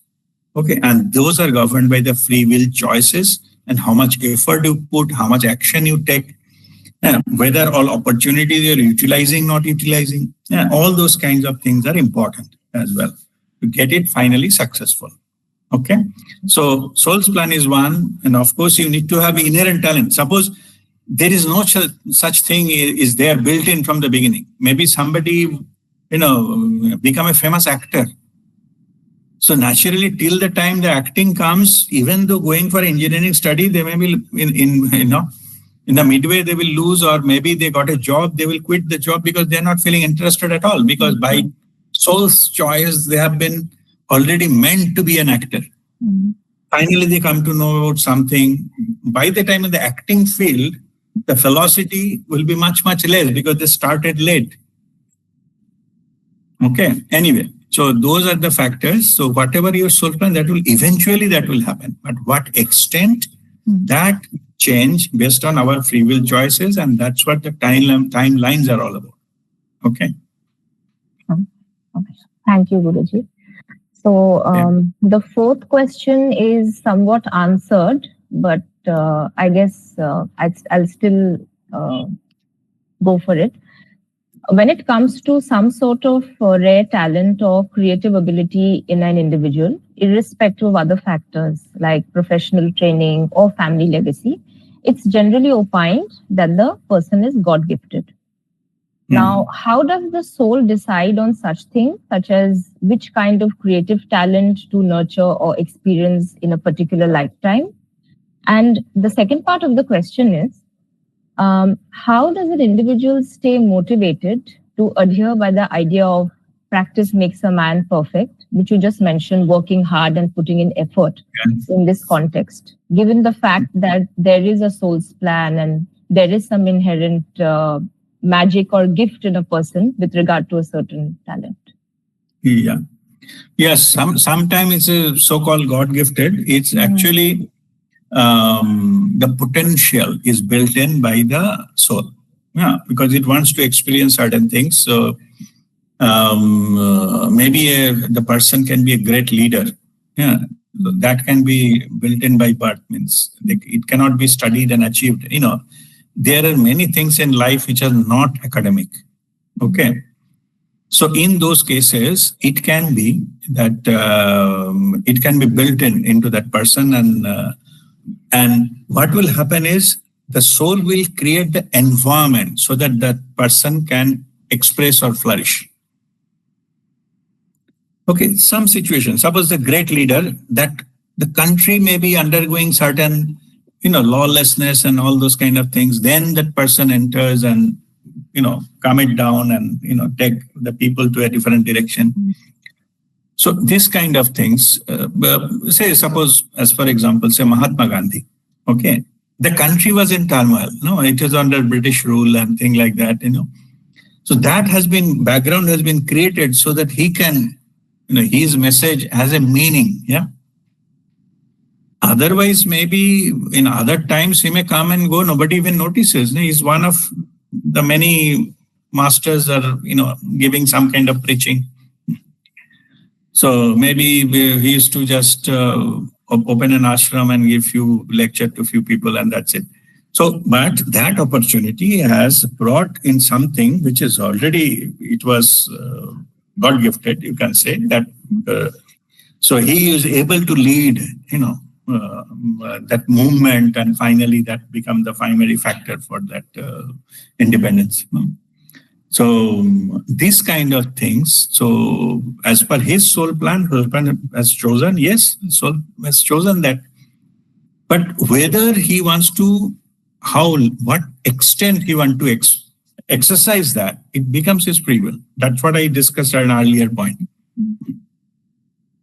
Okay, and those are governed by the free will choices and how much effort you put, how much action you take, whether all opportunities you're utilizing, not utilizing. All those kinds of things are important as well to get it finally successful. Okay, so soul's plan is one, and of course you need to have inherent talent. Suppose there is no such thing is there built in from the beginning. Maybe somebody become a famous actor. So naturally, till the time the acting comes, even though going for engineering study, they may be in the midway they will lose, or maybe they got a job, they will quit the job because they're not feeling interested at all, because by soul's choice, they have been already meant to be an actor. Mm-hmm. Finally, they come to know about something. By the time in the acting field, the velocity will be much less because they started late. Okay, anyway, so those are the factors. So whatever your soul plan, that will happen. But what extent, that change based on our free will choices, and that's what the timelines are all about. Okay. Okay. Thank you, Guruji. So the fourth question is somewhat answered, but I guess I'll still go for it. When it comes to some sort of rare talent or creative ability in an individual, irrespective of other factors like professional training or family legacy, it's generally opined that the person is God-gifted. Now, how does the soul decide on such things, such as which kind of creative talent to nurture or experience in a particular lifetime? And the second part of the question is, how does an individual stay motivated to adhere by the idea of practice makes a man perfect, which you just mentioned, working hard and putting in effort in this context, given the fact that there is a soul's plan and there is some inherent magic or gift in a person with regard to a certain talent? Yeah. Yes, sometimes it's a so-called God-gifted. It's actually the potential is built in by the soul. Yeah, because it wants to experience certain things. So maybe the person can be a great leader. Yeah, so that can be built in by birth. Means it cannot be studied and achieved. There are many things in life which are not academic. Okay. So in those cases, it can be that it can be built into that person, and what will happen is the soul will create the environment so that that person can express or flourish. Okay, some situation. Suppose the great leader, that the country may be undergoing certain lawlessness and all those kind of things, then that person enters and, calm it down and, take the people to a different direction. So this kind of things, suppose, as for example, say Mahatma Gandhi, okay, the country was in turmoil, it was under British rule and things like that, So that background has been created so that he can, his message has a meaning, yeah. Otherwise, maybe in other times he may come and go, nobody even notices. He's one of the many masters are, giving some kind of preaching. So maybe he used to just open an ashram and give few lecture to few people, and that's it. So, but that opportunity has brought in something which is already, it was God gifted, you can say that. So he is able to lead, that movement, and finally that become the primary factor for that independence. So these kind of things. So as per his soul plan, husband has chosen, yes, soul has chosen that. But whether he wants to, what extent he want to exercise that, it becomes his free will. That's what I discussed at an earlier point.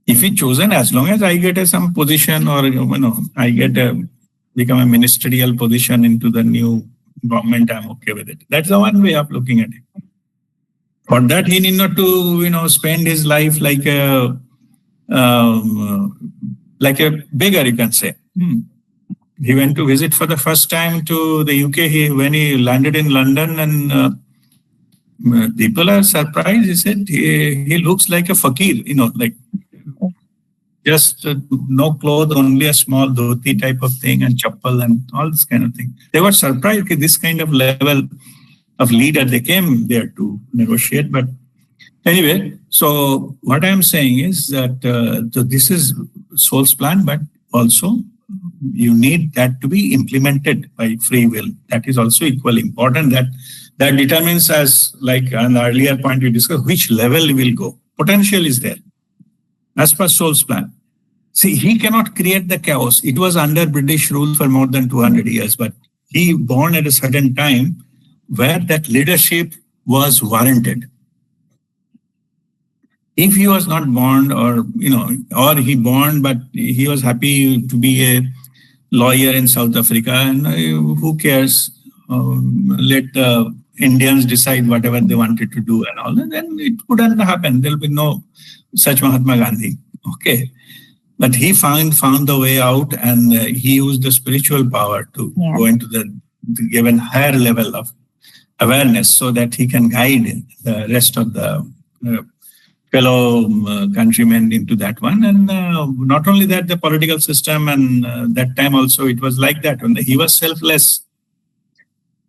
If he chosen, as long as I get some position, or I get become a ministerial position into the new government, I'm okay with it. That's the one way of looking at it. For that, he need not to spend his life like a beggar, you can say. He went to visit for the first time to the UK. When he landed in London, and people are surprised. He said he looks like a fakir, like just no clothes, only a small dhoti type of thing, and chappal and all this kind of thing. They were surprised that this kind of level of leader they came there to negotiate. But anyway, so what I'm saying is that this is soul's plan, but also you need that to be implemented by free will. That is also equally important. That determines, as like an earlier point we discussed, which level we will go. Potential is there as per soul's plan. See, he cannot create the chaos. It was under British rule for more than 200 years, but he born at a certain time where that leadership was warranted. If he was not born, or he born, but he was happy to be a lawyer in South Africa, and who cares? Let the Indians decide whatever they wanted to do and all, and then it couldn't happen. There'll be no such Mahatma Gandhi. Okay. But he found the way out, and he used the spiritual power to go into the given higher level of awareness, so that he can guide the rest of the fellow countrymen into that one. And not only that, the political system, and that time also it was like that. When he was selfless,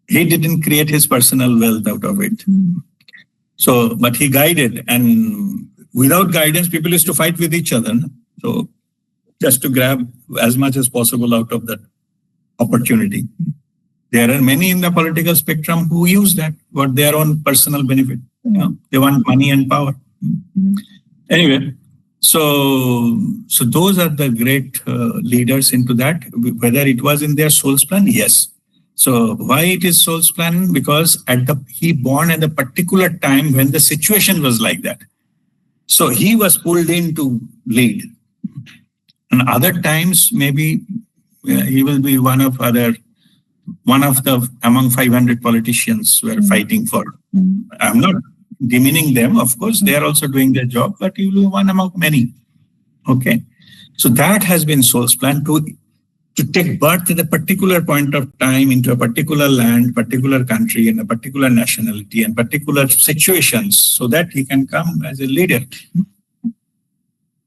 he didn't create his personal wealth out of it. So, but he guided, and without guidance, people used to fight with each other. So just to grab as much as possible out of that opportunity. There are many in the political spectrum who use that for their own personal benefit. They want money and power. Anyway, so those are the great leaders into that. Whether it was in their soul's plan, yes. So why it is soul's plan? Because he born at a particular time when the situation was like that. So he was pulled in to lead. And other times, maybe he will be one of the among 500 politicians who are fighting for. I'm not demeaning them, of course, they are also doing their job, but he will be one among many. Okay. So that has been soul's plan to take birth at a particular point of time into a particular land, particular country, and a particular nationality and particular situations, so that he can come as a leader.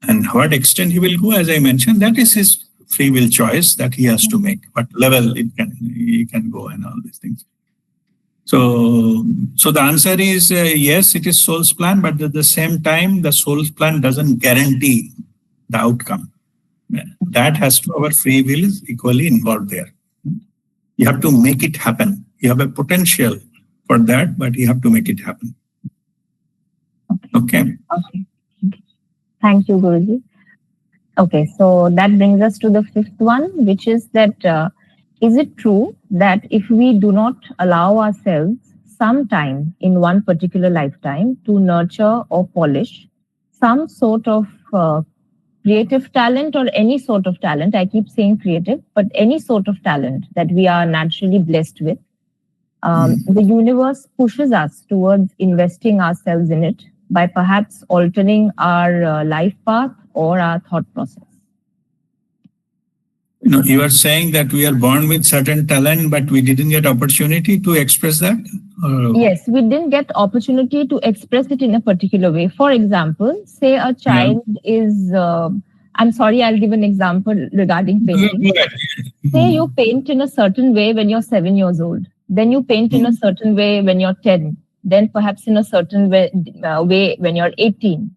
And what extent he will go, as I mentioned, that is his free will choice that he has to make. What level he can go and all these things. So the answer is yes, it is soul's plan, but at the same time, the soul's plan doesn't guarantee the outcome. That has to, our free will is equally involved there. You have to make it happen. You have a potential for that, but you have to make it happen. Okay. Thank you, Guruji. Okay, so that brings us to the fifth one, which is that is it true that if we do not allow ourselves some time in one particular lifetime to nurture or polish some sort of creative talent, or any sort of talent, I keep saying creative, but any sort of talent that we are naturally blessed with, the universe pushes us towards investing ourselves in it by perhaps altering our life path or our thought process? You are saying that we are born with certain talent, but we didn't get opportunity to express that? Yes, we didn't get opportunity to express it in a particular way. For example, say a child is, I'm sorry, I'll give an example regarding painting. Say you paint in a certain way when you're 7 years old. Then you paint in a certain way when you're 10. Then perhaps in a certain way when you're 18.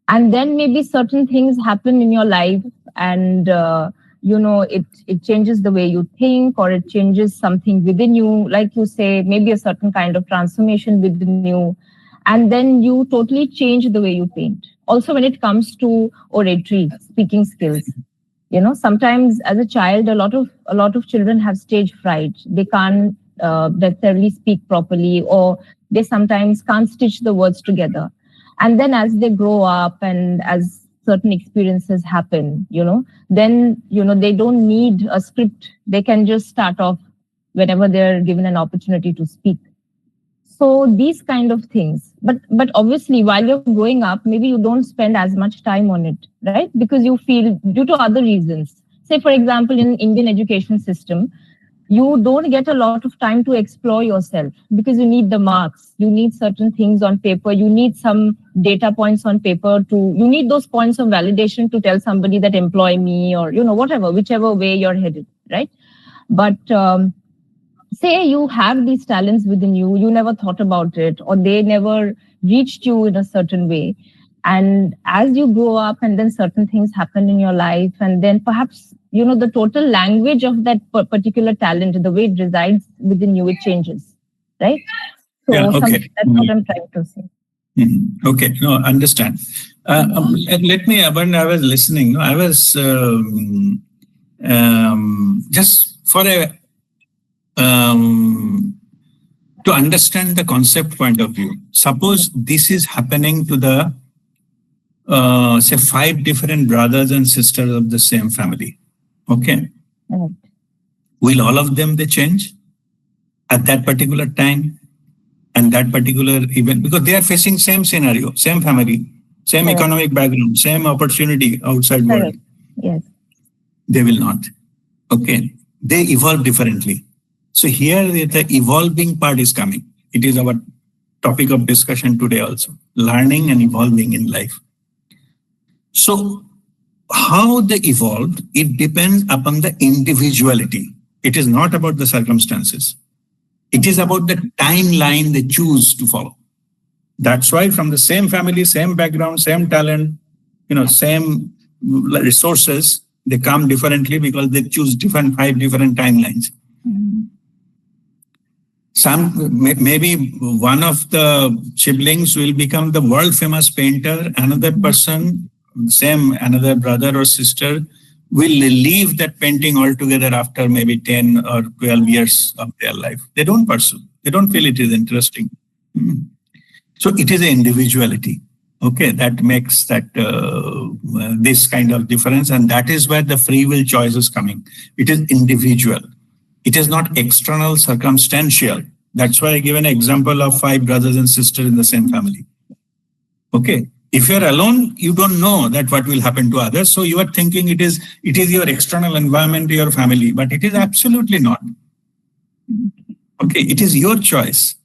And then maybe certain things happen in your life, and it changes the way you think, or it changes something within you, like you say, maybe a certain kind of transformation within you, and then you totally change the way you paint. Also, when it comes to oratory, speaking skills, sometimes as a child, a lot of children have stage fright. They can't necessarily speak properly, or they sometimes can't stitch the words together. And then as they grow up and as certain experiences happen, then, they don't need a script. They can just start off whenever they're given an opportunity to speak. So these kind of things. But obviously, while you're growing up, maybe you don't spend as much time on it, right? Because you feel, due to other reasons. Say, for example, in Indian education system, you don't get a lot of time to explore yourself because you need the marks. You need certain things on paper. You need some data points on paper you need those points of validation to tell somebody that employ me, or, whichever way you're headed, right? But say you have these talents within you, you never thought about it, or they never reached you in a certain way. And as you grow up and then certain things happen in your life, and then perhaps, the total language of that particular talent, the way it resides within you, it changes, right? So Yeah, okay. That's what I'm trying to say. Okay, no, understand. Let me, when I was listening, I was just for to understand the concept point of view. Suppose this is happening to the, say, 5 different brothers and sisters of the same family. Okay. Right. Will all of them they change at that particular time and that particular event? Because they are facing same scenario, same family, same Correct. economic background, same opportunity outside world. Correct. Yes. They will not. Okay. They evolve differently. So here the evolving part is coming. It is our topic of discussion today also. Learning and evolving in life. So how they evolved, it depends upon the individuality. It is not about the circumstances. It is about the timeline they choose to follow. That's why from the same family, same background, same talent, same resources, they come differently because they choose 5 different timelines. Maybe one of the siblings will become the world famous painter. Another person, another brother or sister, will leave that painting altogether after maybe 10 or 12 years of their life. They don't pursue. They don't feel it is interesting. So it is an individuality. Okay, that makes that this kind of difference, and that is where the free will choice is coming. It is individual. It is not external, circumstantial. That's why I give an example of 5 brothers and sisters in the same family. Okay. If you're alone, you don't know that what will happen to others. So you are thinking it is your external environment, your family, but it is absolutely not. Okay. It is your choice.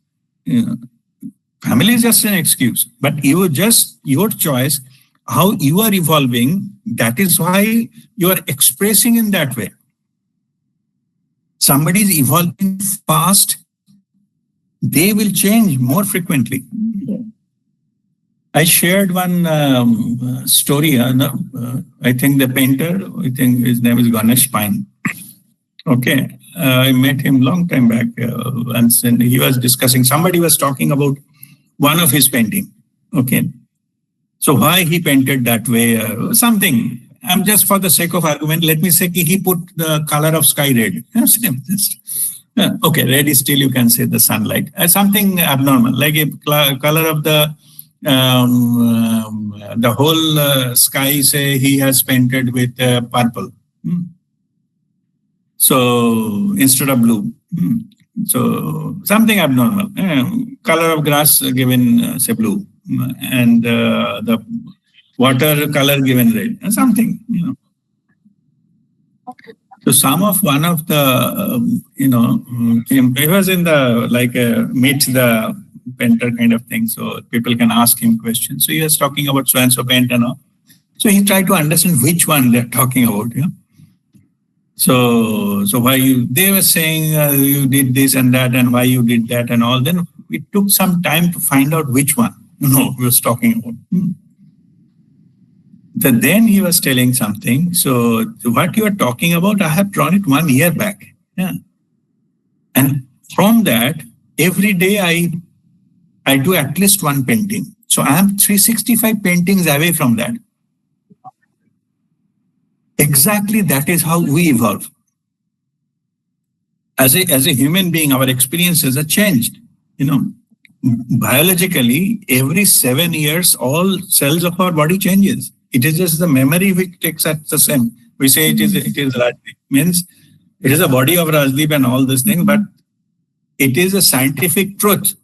Family is just an excuse, but your choice, how you are evolving, that is why you are expressing in that way. Somebody is evolving fast, they will change more frequently. I shared one story. I think the painter, I think his name is Ganesh Pine. Okay. I met him long time back. And he was discussing, somebody was talking about one of his painting. Okay. So why he painted that way, something. I'm just for the sake of argument, let me say he put the color of sky red. Okay, red is still, you can say, the sunlight. Something abnormal, like a color of the whole sky, say he has painted with purple. So instead of blue. So something abnormal. Color of grass given, say, blue. And the water color given red. Something, So one of the, he was in the, like, meet the painter kind of thing. So people can ask him questions. So he was talking about so-and-so paint and all. So he tried to understand which one they're talking about, So why they were saying you did this and that and why you did that and all. Then it took some time to find out which one, he was talking about. Then he was telling something. So what you are talking about, I have drawn it 1 year back. Yeah. And from that, every day I do at least one painting. So I am 365 paintings away from that. Exactly that is how we evolve. As a human being, our experiences are changed. Biologically, every 7 years, all cells of our body changes. It is just the memory which takes at the same. We say it is Rajdeep. Means it is the body of Rajdeep and all this thing, but it is a scientific truth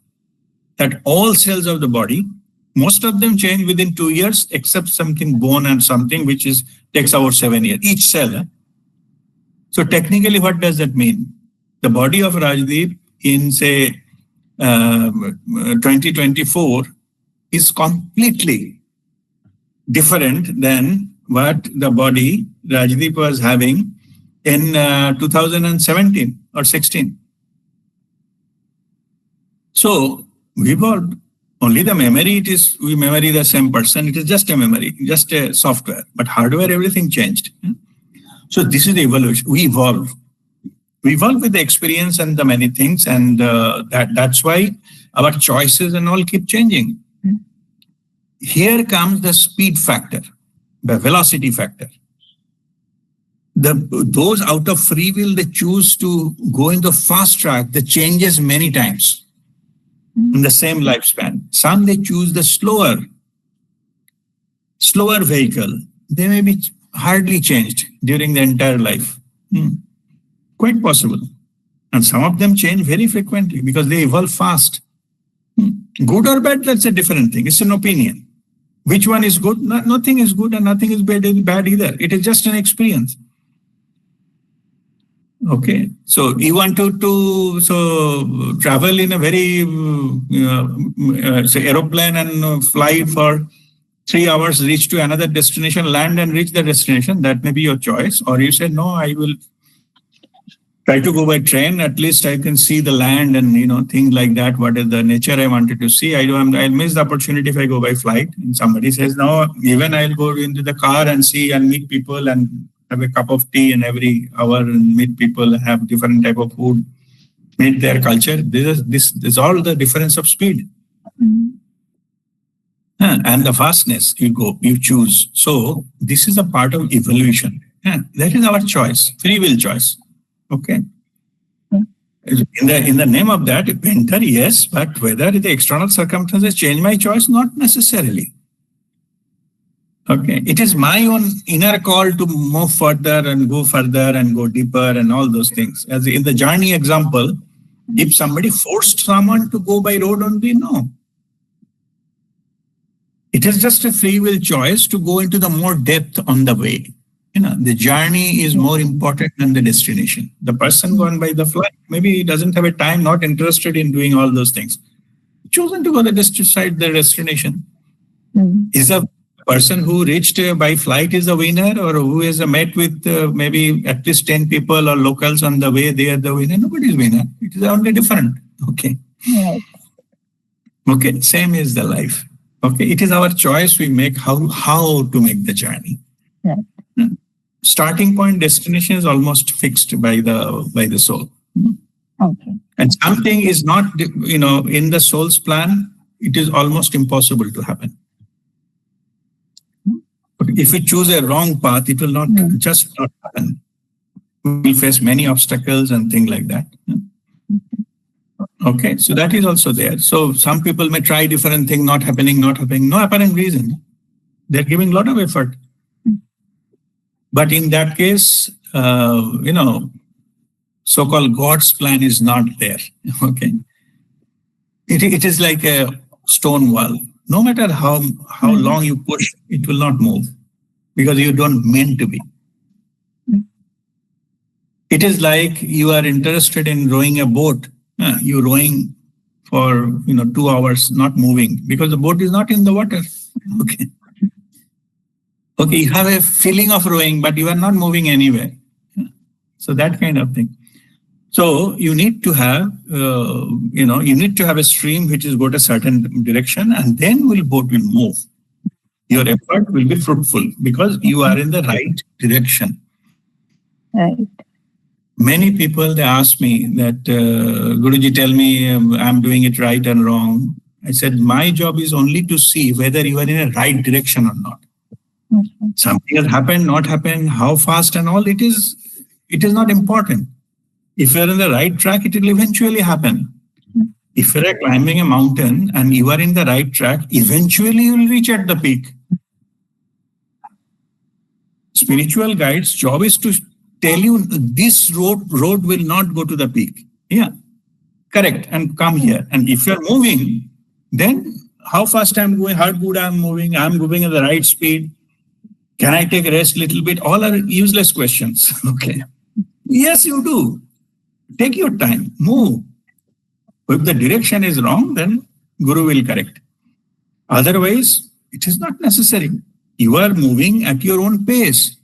that all cells of the body, most of them change within 2 years, except something bone and something which takes about 7 years, each cell. So technically, what does that mean? The body of Rajdeep in, say, 2024 is completely different than what the body Rajdeep was having in 2017 or 16. So we evolved. Only the memory, we memory the same person. It is just a memory, just a software. But hardware, everything changed. So this is the evolution. We evolve. We evolve with the experience and the many things. And that's why our choices and all keep changing. Here comes the speed factor, the velocity factor. Those out of free will, they choose to go in the fast track, the changes many times in the same lifespan. Some they choose the slower vehicle. They may be hardly changed during the entire life. Quite possible. And some of them change very frequently because they evolve fast. Good or bad, that's a different thing. It's an opinion. Which one is good? Nothing is good and nothing is bad either. It is just an experience. Okay, so you want to travel in a very say aeroplane and fly for 3 hours, reach to another destination, land and reach the destination. That may be your choice. Or you say, no, I will try to go by train. At least I can see the land and things like that. What is the nature I wanted to see? I'll miss the opportunity if I go by flight. And somebody says, no, even I'll go into the car and see and meet people and have a cup of tea and every hour and meet people, have different type of food, meet their culture. This is all the difference of speed. And the fastness you choose. So this is a part of evolution. That is our choice, free will choice. Okay. In the name of that, enter, yes, but whether the external circumstances change my choice, not necessarily. Okay, it is my own inner call to move further and go deeper and all those things. As in the journey example, if somebody forced someone to go by road only, no. It is just a free will choice to go into the more depth on the way. The journey is more important than the destination. The person gone by the flight, maybe he doesn't have a time, not interested in doing all those things. Chosen to go the destination. Is a person who reached by flight is a winner, or who has met with maybe at least 10 people or locals on the way, they are the winner. Nobody is winner. It is only different. Okay. Right. Okay. Same is the life. Okay. It is our choice. We make how to make the journey. Right. Starting point, destination is almost fixed by the soul. Okay. And something is not, in the soul's plan, it is almost impossible to happen. If we choose a wrong path, it will not just not happen. We will face many obstacles and things like that. Okay, so that is also there. So some people may try different things, not happening, no apparent reason. They're giving a lot of effort. But in that case, so-called God's plan is not there. Okay, it is like a stone wall. No matter how long you push, it will not move because you don't meant to be. It is like you are interested in rowing a boat. You're rowing for 2 hours, not moving because the boat is not in the water. Okay. Okay, you have a feeling of rowing, but you are not moving anywhere. So that kind of thing. So you need to have, a stream which is go to a certain direction, and then boat will move. your effort will be fruitful because you are in the right direction. Right. Many people, they ask me that, Guruji, tell me I'm doing it right and wrong. I said, my job is only to see whether you are in a right direction or not. Okay. Something has happened, not happened, how fast and all, it is not important. If you're in the right track, it will eventually happen. If you're climbing a mountain and you are in the right track, eventually you will reach at the peak. Spiritual guide's job is to tell you this road will not go to the peak. Yeah, correct. And come here. And if you're moving, then how fast I'm going, how good I'm moving at the right speed. Can I take a rest a little bit? All are useless questions. Okay. Yes, you do. Take your time, move. If the direction is wrong, then Guru will correct. Otherwise, it is not necessary. You are moving at your own pace.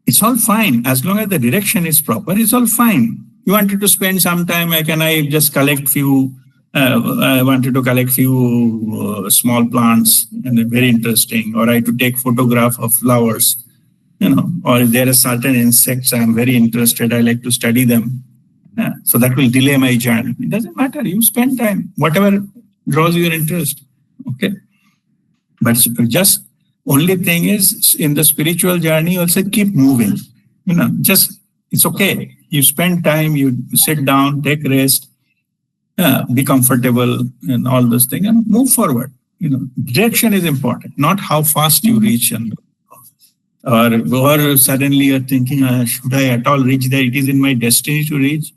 It's all fine. As long as the direction is proper, it's all fine. You wanted to spend some time, I just collect few, I wanted to collect few small plants and they're very interesting, or I to take photograph of flowers, or if there are certain insects I'm very interested, I like to study them. Yeah, so that will delay my journey. It doesn't matter. You spend time, whatever draws your interest. Okay. But just only thing is in the spiritual journey, also keep moving. Just it's okay. You spend time, you sit down, take rest, be comfortable, and all those things, and move forward. Direction is important, not how fast you reach, or suddenly you're thinking, should I at all reach there? It is in my destiny to reach.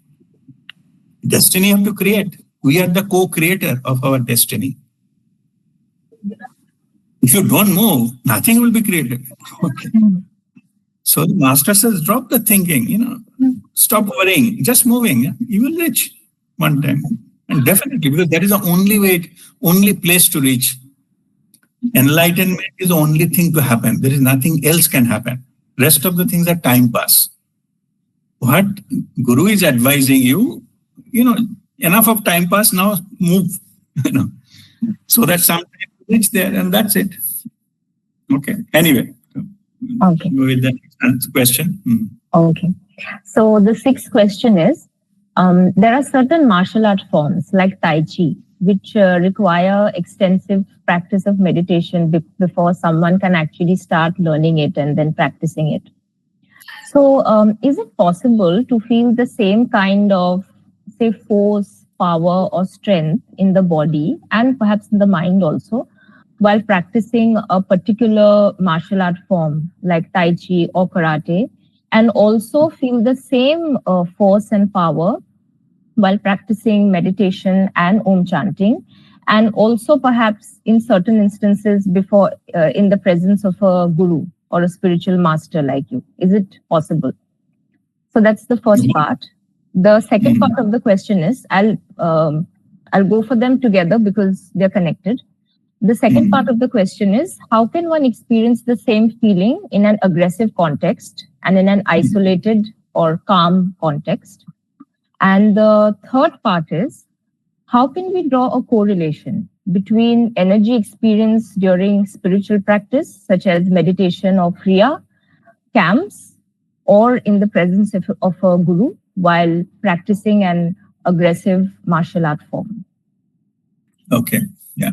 Destiny you have to create. We are the co-creator of our destiny. If you don't move, nothing will be created. Okay. So the master says, drop the thinking, stop worrying, just moving. You will reach one time. And definitely, because that is the only way, only place to reach. Enlightenment is the only thing to happen. There is nothing else can happen. Rest of the things are time pass. What Guru is advising you, enough of time pass, now move, so that sometime you reach there and that's it. Okay. Anyway. Okay. Go with the next question. Okay. So the sixth question is, there are certain martial art forms like Tai Chi, which require extensive practice of meditation before someone can actually start learning it and then practicing it. So is it possible to feel the same kind of, say, force, power, or strength in the body and perhaps in the mind also while practicing a particular martial art form like Tai Chi or Karate, and also feel the same force and power while practicing meditation and Om chanting, and also perhaps in certain instances before in the presence of a guru or a spiritual master like you? Is it possible? So that's the first part. The second part of the question is, I'll go for them together because they're connected. The second part of the question is, how can one experience the same feeling in an aggressive context and in an isolated or calm context? And the third part is, how can we draw a correlation between energy experience during spiritual practice, such as meditation or kriya, camps, or in the presence of a guru while practicing an aggressive martial art form? Okay. Yeah.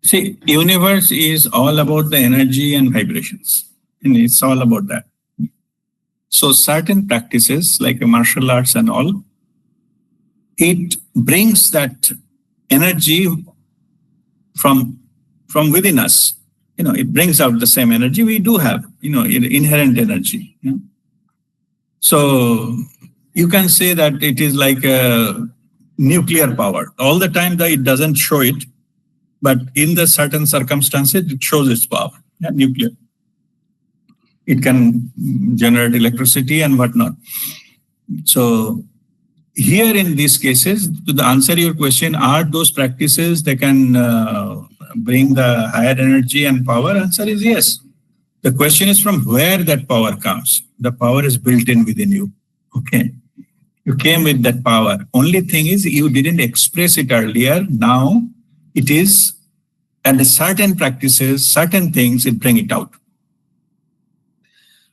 See, universe is all about the energy and vibrations. And it's all about that. So certain practices like martial arts and all, it brings that energy from within us. It brings out the same energy we do have, inherent energy. So you can say that it is like a nuclear power. All the time that it doesn't show it, but in the certain circumstances, it shows its power. Yeah, nuclear. It can generate electricity and whatnot. So here in these cases, to answer your question, are those practices that can bring the higher energy and power? Answer is yes. The question is from where that power comes. The power is built in within you. Okay. You came with that power. Only thing is you didn't express it earlier. Now it is And the certain practices, certain things, it bring it out.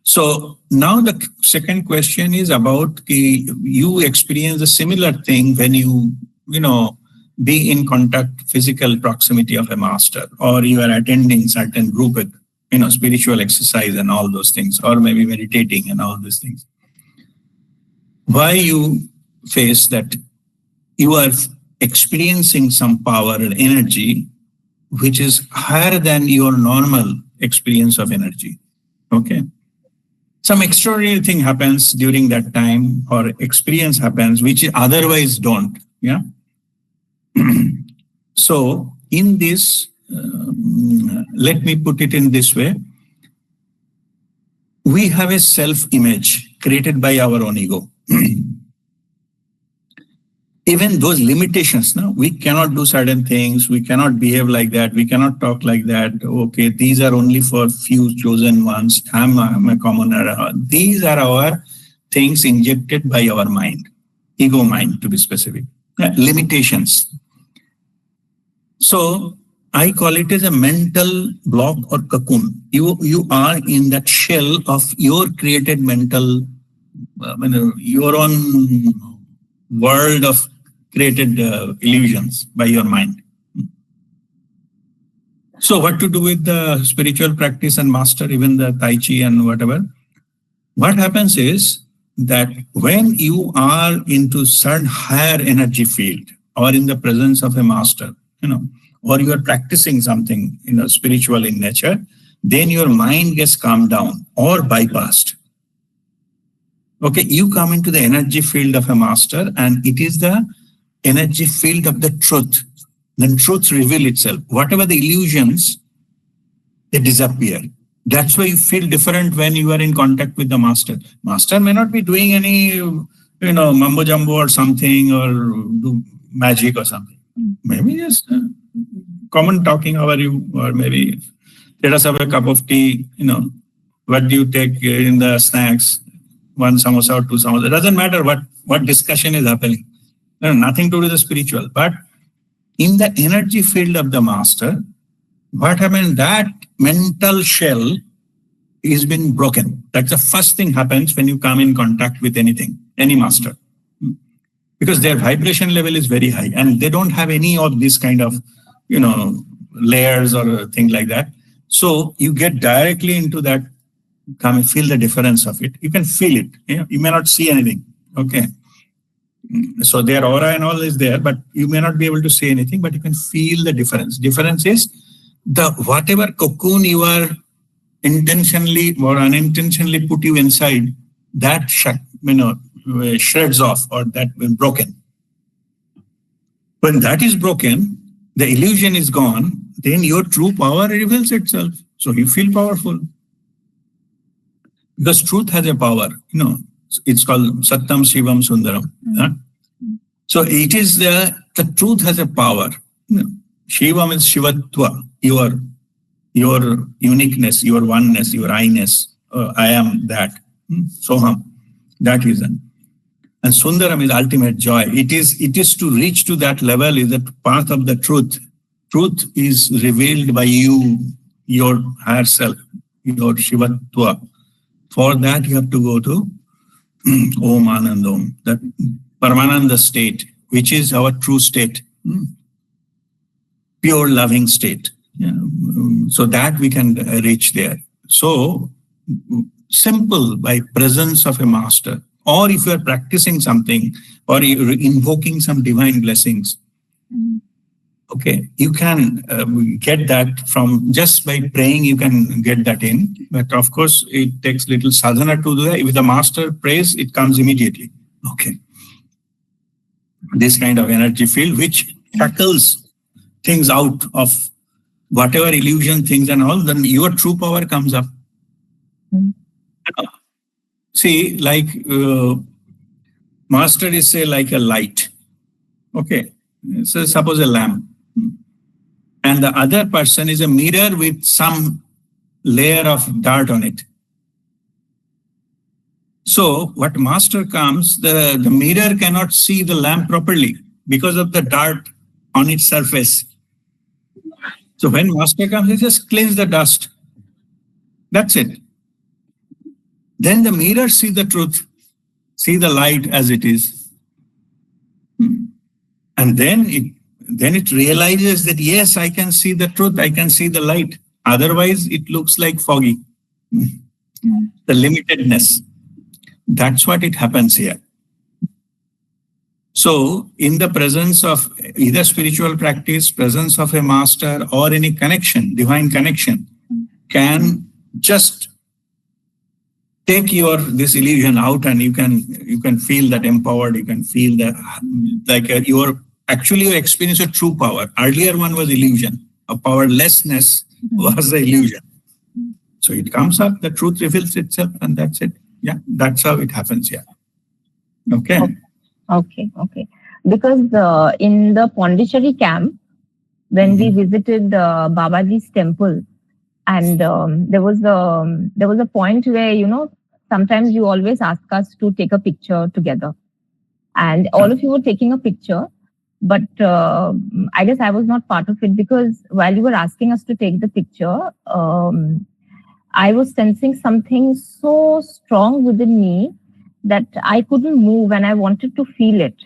So now the second question is about you experience a similar thing when you be in contact, physical proximity of a master, or you are attending certain group with, spiritual exercise and all those things, or maybe meditating and all these things. Why you face that you are experiencing some power and energy which is higher than your normal experience of energy. Okay. Some extraordinary thing happens during that time, or experience happens which otherwise don't. Yeah. So in this, let me put it in this way. We have a self-image created by our own ego. Even those limitations, no, we cannot do certain things, we cannot behave like that, we cannot talk like that. Okay, these are only for few chosen ones. I'm a commoner. These are our things injected by our mind, ego mind to be specific. Limitations. So I call it as a mental block or cocoon. You are in that shell of your created mental, your own world of created illusions by your mind. So what to do with the spiritual practice and master, even the Tai Chi and whatever? What happens is that when you are into certain higher energy field, or in the presence of a master, or you are practicing something, spiritual in nature, then your mind gets calmed down or bypassed. Okay, you come into the energy field of a master, and it is the energy field of the truth. Then truth reveal itself. Whatever the illusions, they disappear. That's why you feel different when you are in contact with the master. Master may not be doing any, mumbo jumbo or something, or do magic or something. Maybe just common talking, how are you? Or maybe let us have a cup of tea, what do you take in the snacks? 1 samosa or 2 samosa. It doesn't matter what discussion is happening. Nothing to do with the spiritual. But in the energy field of the master, what happened? That mental shell is been broken. That's the first thing happens when you come in contact with anything, any master. Because their vibration level is very high, and they don't have any of this kind of, layers or thing like that. So you get directly into that, come and feel the difference of it. You can feel it. You may not see anything. Okay. So their aura and all is there, but you may not be able to say anything, but you can feel the difference. Difference is the whatever cocoon you are intentionally or unintentionally put you inside, that shreds off, or that when broken. When that is broken, the illusion is gone, then your true power reveals itself. So you feel powerful. Because truth has a power, it's called Satyam Shivam Sundaram. So it is the truth has a power. Shivam is Shivatva, your uniqueness, your oneness, your I-ness. I am that. Soham, that is it. And Sundaram is ultimate joy. It is to reach to that level is the path of the truth. Truth is revealed by you, your higher self, your Shivatva. For that, you have to go to Om Anandam, that Paramananda state, which is our true state, pure loving state. So that we can reach there. So simple, by presence of a master, or if you are practicing something, or you're invoking some divine blessings, okay, you can get that from just by praying, you can get that in. But of course, it takes little sadhana to do that. If the master prays, it comes immediately. Okay. This kind of energy field, which shackles things out of whatever illusion things and all, then your true power comes up. See, like master is say like a light. Okay. So suppose a lamp. And the other person is a mirror with some layer of dirt on it. So what master comes, the mirror cannot see the lamp properly because of the dirt on its surface. So when master comes, he just cleans the dust. That's it. Then the mirror see the truth, see the light as it is. And then it realizes that, yes, I can see the truth, I can see the light. Otherwise, it looks like foggy. The limitedness. That's what it happens here. So, in the presence of either spiritual practice, presence of a master, or any connection, divine connection, can just take this illusion out, and you can feel that empowered. You can feel that like you experience a true power. Earlier one was illusion. A powerlessness was the illusion. So it comes up, the truth reveals itself, and that's it. Yeah, that's how it happens here. Okay. Okay. Because in the Pondicherry camp, when we visited Babaji's temple, and there was a point where, sometimes you always ask us to take a picture together, and all of you were taking a picture, but I guess I was not part of it, because while you were asking us to take the picture, I was sensing something so strong within me that I couldn't move, and I wanted to feel it.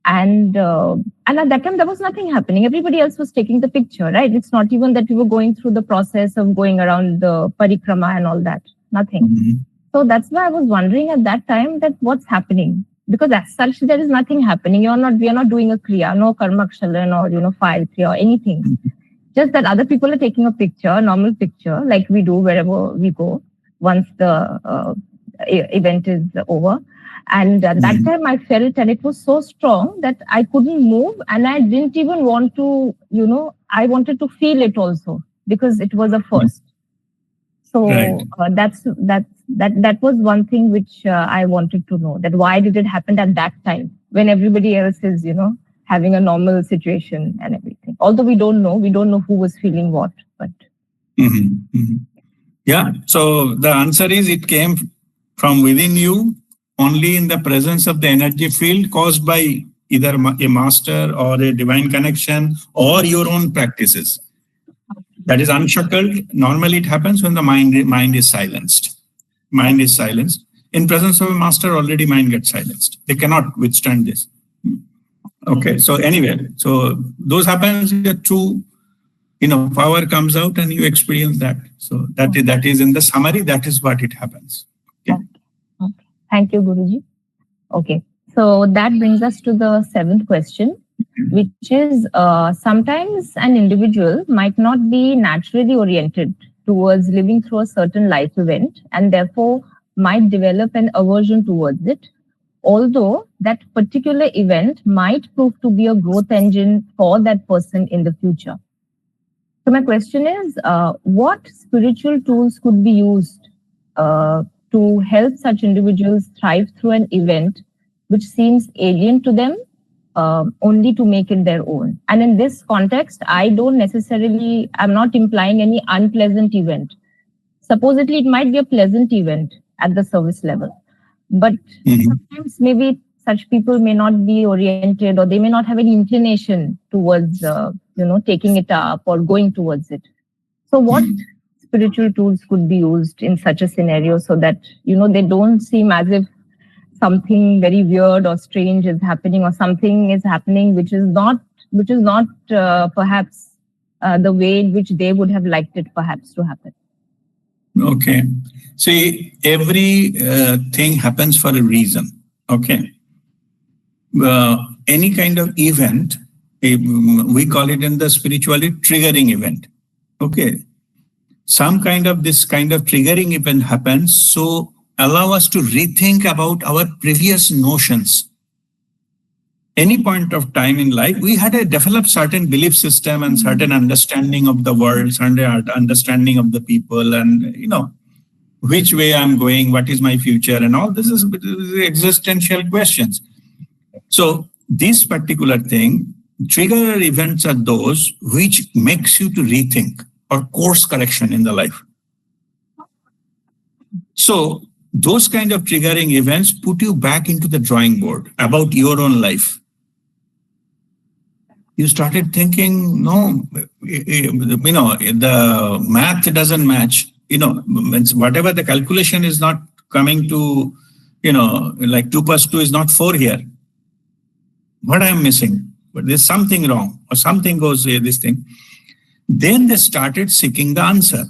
And at that time, there was nothing happening. Everybody else was taking the picture, right? It's not even that we were going through the process of going around the parikrama and all that. Nothing. So that's why I was wondering at that time that what's happening. Because as such, there is nothing happening. We are not doing a kriya, no karmakshalan or, file kriya or anything. Just that other people are taking a picture, a normal picture, like we do wherever we go once the event is over. And at that time I felt, and it was so strong that I couldn't move, and I didn't even want to, I wanted to feel it also, because it was a first. So that was one thing which I wanted to know, that why did it happen at that time when everybody else is, having a normal situation and everything. Although we don't know who was feeling what, but. Yeah. So the answer is, it came from within you, only in the presence of the energy field caused by either a master or a divine connection or your own practices. That is unshackled. Normally it happens when the mind is silenced. Mind is silenced. In presence of a master, already mind gets silenced. They cannot withstand this. Okay. So anyway, so those happens, the true, power comes out and you experience that. So that is in the summary, that is what it happens. Okay. Thank you, Guruji. Okay. So that brings us to the 7th question, which is sometimes an individual might not be naturally oriented towards living through a certain life event, and therefore might develop an aversion towards it, although that particular event might prove to be a growth engine for that person in the future. So my question is, what spiritual tools could be used to help such individuals thrive through an event which seems alien to them, only to make it their own? And in this context, I'm not implying any unpleasant event. Supposedly, it might be a pleasant event at the service level, but sometimes maybe such people may not be oriented, or they may not have any inclination towards, taking it up or going towards it. So what spiritual tools could be used in such a scenario so that, they don't seem as if something very weird or strange is happening, or something is happening which is not perhaps the way in which they would have liked it perhaps to happen? Okay. See, every thing happens for a reason. Okay. Any kind of event, we call it in the spirituality triggering event. Okay. This kind of triggering event happens, so allow us to rethink about our previous notions. Any point of time in life, we had to develop certain belief system and certain understanding of the world, certain understanding of the people, and which way I'm going, what is my future, and all this is existential questions. So this particular thing, trigger events are those which makes you to rethink or course correction in the life. So those kind of triggering events put you back into the drawing board about your own life. you started thinking, no, the math doesn't match. Whatever the calculation is not coming to, like 2 plus 2 is not 4 here. What I'm missing? But there's something wrong or something goes here, this thing. Then they started seeking the answer.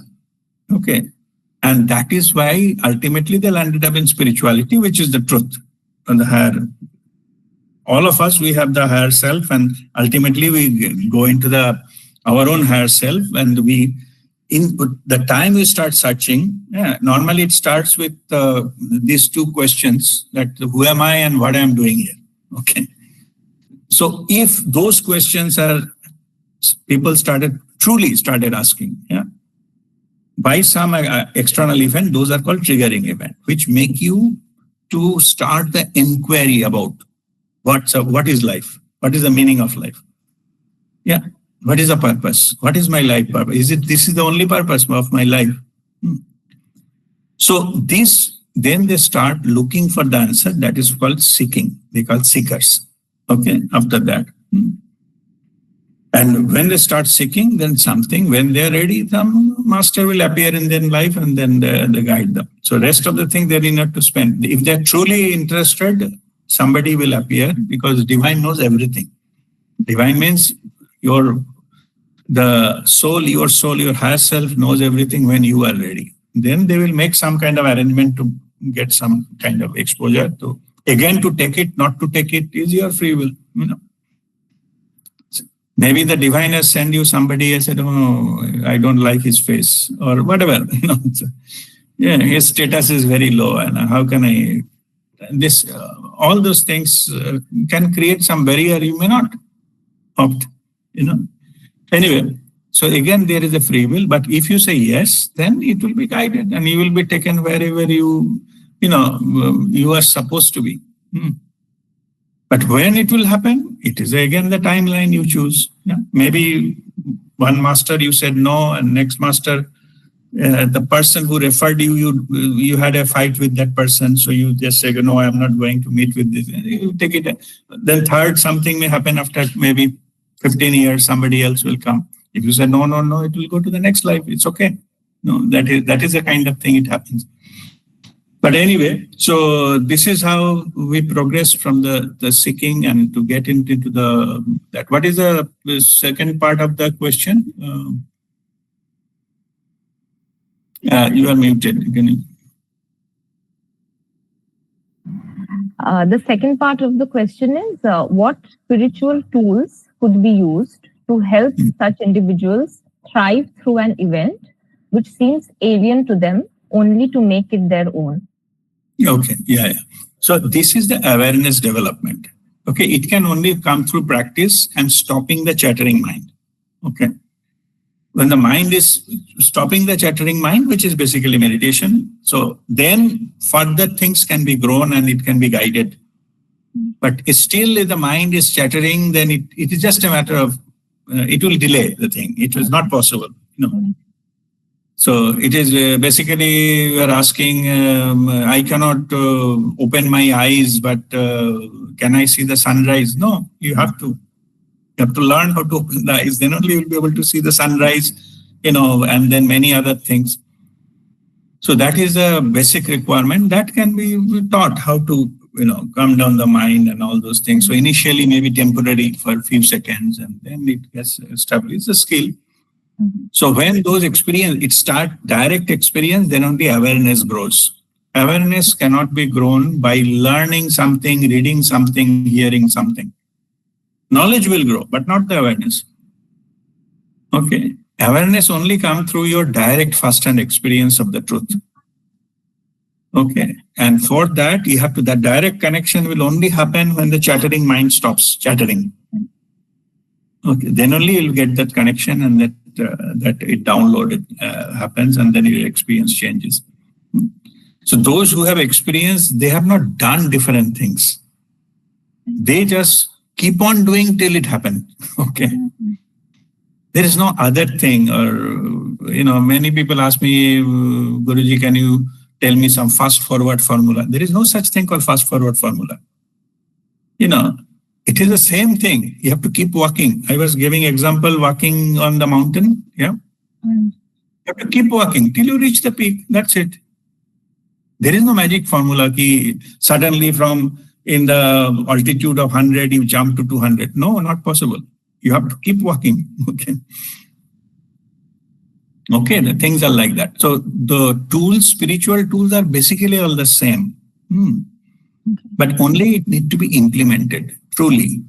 Okay. And that is why ultimately they landed up in spirituality, which is the truth and the higher. All of us, we have the higher self, and ultimately we go into our own higher self, and the time we start searching, normally it starts with these 2 questions, that who am I and what I'm doing here? Okay. So if those questions people truly started asking, by some external event, those are called triggering event, which make you to start the inquiry about what is life? What is the meaning of life? Yeah. What is the purpose? What is my life purpose? This is the only purpose of my life? So then they start looking for the answer. That is called seeking. They call seekers. Okay. After that. And when they start seeking, then when they're ready, some master will appear in their life, and then they guide them. So rest of the thing they need not to spend. If they're truly interested, somebody will appear, because divine knows everything. Divine means your soul, your higher self knows everything when you are ready. Then they will make some kind of arrangement to get some kind of exposure. To take it, not to take it is your free will. Maybe the divine has sent you somebody and said, oh, I don't like his face or whatever. His status is very low, and how can I... all those things can create some barrier. You may not opt, Anyway, so again, there is a free will, but if you say yes, then it will be guided and you will be taken wherever you are supposed to be. But when it will happen, it is again the timeline you choose. Yeah? Maybe one master you said no, and next master, the person who referred you had a fight with that person, so you just say, no, I'm not going to meet with this. You take it. Then third, something may happen after maybe 15 years, somebody else will come. If you say no, it will go to the next life. It's okay. No, that is the kind of thing it happens. But anyway, so this is how we progress from the seeking and to get into that. What is the second part of the question? You are muted. The second part of the question is, what spiritual tools could be used to help such individuals thrive through an event which seems alien to them, only to make it their own? Okay, yeah. So this is the awareness development. Okay, it can only come through practice and stopping the chattering mind. Okay. When the mind is stopping the chattering mind, which is basically meditation, so then further things can be grown and it can be guided. But still, if the mind is chattering, then it is just a matter of, it will delay the thing. It is not possible. So it is basically, we are asking, I cannot open my eyes, but can I see the sunrise? No, you have to. You have to learn how to open the eyes. Then only you'll be able to see the sunrise, and then many other things. So that is a basic requirement that can be taught how to, calm down the mind and all those things. So initially maybe temporary for a few seconds, and then it gets established, a skill. So when those direct experience, then only awareness grows. Awareness cannot be grown by learning something, reading something, hearing something. Knowledge will grow, but not the awareness. Okay. Awareness only comes through your direct first-hand experience of the truth. Okay. And for that, that direct connection will only happen when the chattering mind stops chattering. Okay. Then only you'll get that connection, and that it downloaded happens, and then your experience changes. So those who have experienced, they have not done different things. They just keep on doing till it happened. Okay. There is no other thing, or, many people ask me, Guruji, can you tell me some fast forward formula? There is no such thing called fast forward formula. It is the same thing. You have to keep walking. I was giving example walking on the mountain. Yeah. Mm. You have to keep walking till you reach the peak. That's it. There is no magic formula ki suddenly from in the altitude of 100 you jump to 200. No, not possible. You have to keep walking. Okay. Okay, the things are like that. So the tools, spiritual tools are basically all the same. But only it need to be implemented truly.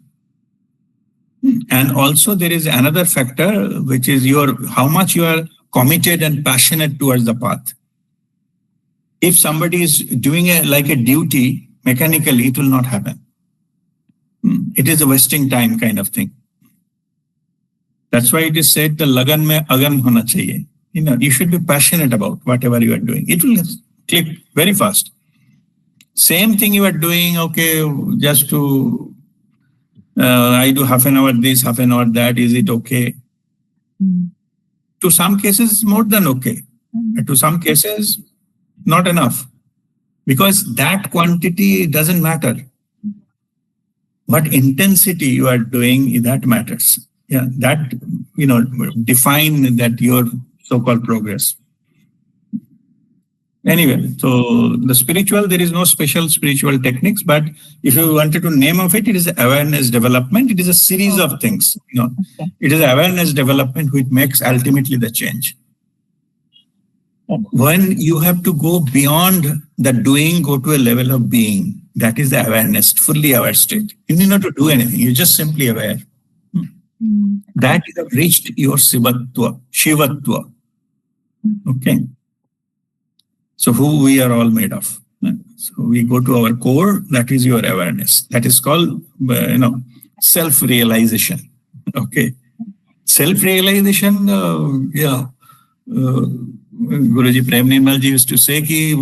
And also there is another factor, which is how much you are committed and passionate towards the path. If somebody is doing like a duty mechanically, it will not happen. It is a wasting time kind of thing. That's why it is said, the lagan mein agan hona chahiye. You should be passionate about whatever you are doing. It will click very fast. Same thing you are doing, okay, just to, I do half an hour this, half an hour that, is it okay? To some cases, more than okay. To some cases, not enough. Because that quantity doesn't matter. What intensity you are doing, that matters. Yeah, that, define that your so-called progress. Anyway, so the spiritual, there is no special spiritual techniques, but if you wanted to name of it, it is awareness development. It is a series of things. It is awareness development which makes ultimately the change. When you have to go beyond the doing, go to a level of being, that is the awareness, fully aware state. You need not to do anything. You're just simply aware. That you have reached your Shivatva. Okay. So who we are all made of. So we go to our core, that is your awareness. That is called, self-realization. Okay. Self-realization, Guruji Prem Nirmal ji used to say ki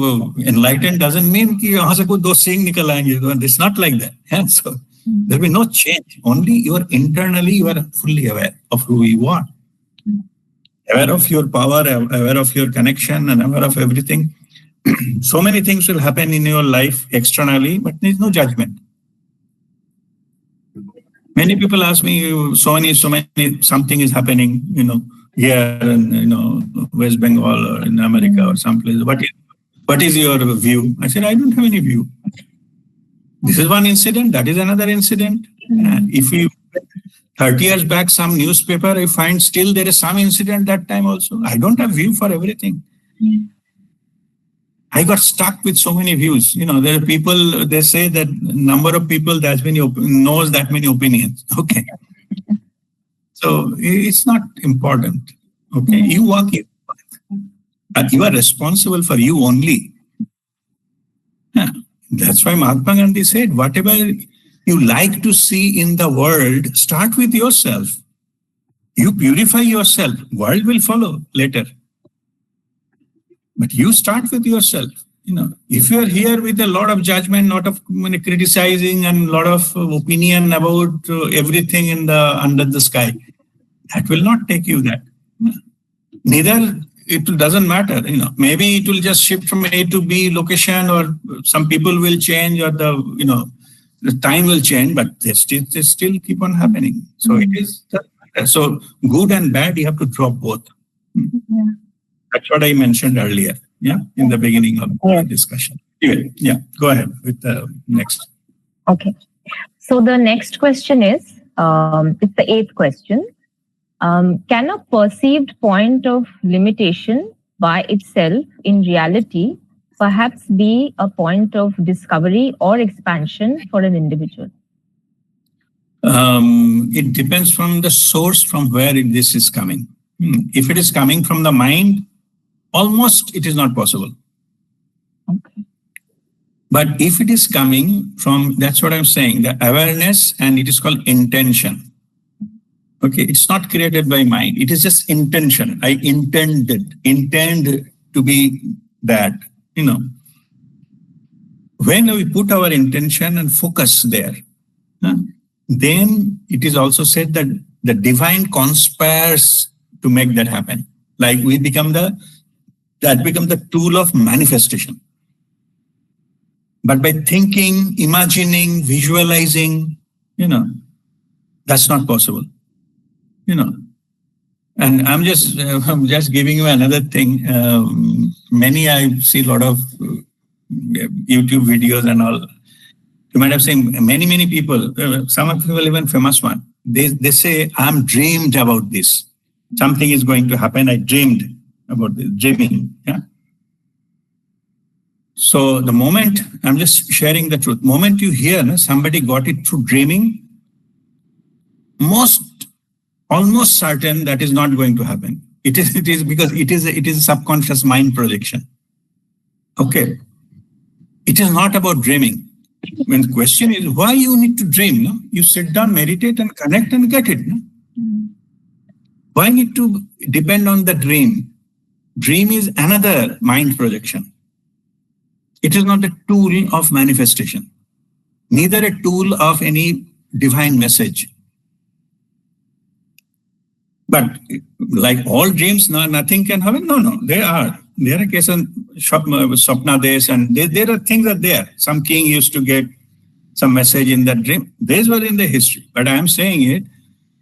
enlightened doesn't mean ki yahan se koi do sing nikal aayenge. It's not like that. Yeah? So there will be no change. Only internally you are fully aware of who you are. Aware of your power, aware of your connection, and aware of everything. So many things will happen in your life externally, but there is no judgment. Many people ask me, something is happening, here in, West Bengal or in America or someplace. What is your view? I said, I don't have any view. This is one incident, that is another incident. And if you 30 years back, some newspaper, I find still there is some incident that time also. I don't have view for everything. I got stuck with so many views. There are people, they say that number of people knows that many opinions. Okay. So it's not important. Okay. You walk your path. You are responsible for you only. Yeah. That's why Mahatma Gandhi said, whatever you like to see in the world, start with yourself. You purify yourself. World will follow later. But you start with yourself. If you are here with a lot of judgment, lot of criticizing and a lot of opinion about everything under the sky, that will not take you that. Neither it doesn't matter. Maybe it will just shift from A to B location, or some people will change, or the time will change, but they still keep on happening. So it is. So good and bad, you have to drop both. Yeah. That's what I mentioned earlier. Yeah, in the beginning of the discussion. Anyway, yeah, go ahead with the next. Okay. So the next question is, it's the 8th question. Can a perceived point of limitation by itself in reality perhaps be a point of discovery or expansion for an individual? It depends from the source from where this is coming. If it is coming from the mind, almost it is not possible. Okay. But if it is coming from, that's what I'm saying, the awareness, and it is called intention. Okay, it's not created by mind. It is just intention. I intend to be that, When we put our intention and focus there, then it is also said that the divine conspires to make that happen. Like we become the tool of manifestation. But by thinking, imagining, visualizing, That's not possible. And I'm just giving you another thing. I see a lot of YouTube videos and all. You might have seen many people, some of people, even famous one. They say, I'm dreamed about this. Something is going to happen. I dreamed about this, dreaming. Yeah. So the moment, I'm just sharing the truth. Moment you hear somebody got it through dreaming, almost certain that is not going to happen. It is because it is a subconscious mind projection. Okay. It is not about dreaming. When the question is why you need to dream, no? You sit down, meditate and connect and get it. No? Why need to depend on the dream? Dream is another mind projection. It is not a tool of manifestation, neither a tool of any divine message. But like all dreams, nothing can happen. No, there are cases, Swapnadesh, and there are things that there. Some king used to get some message in that dream. These were in the history. But I am saying it,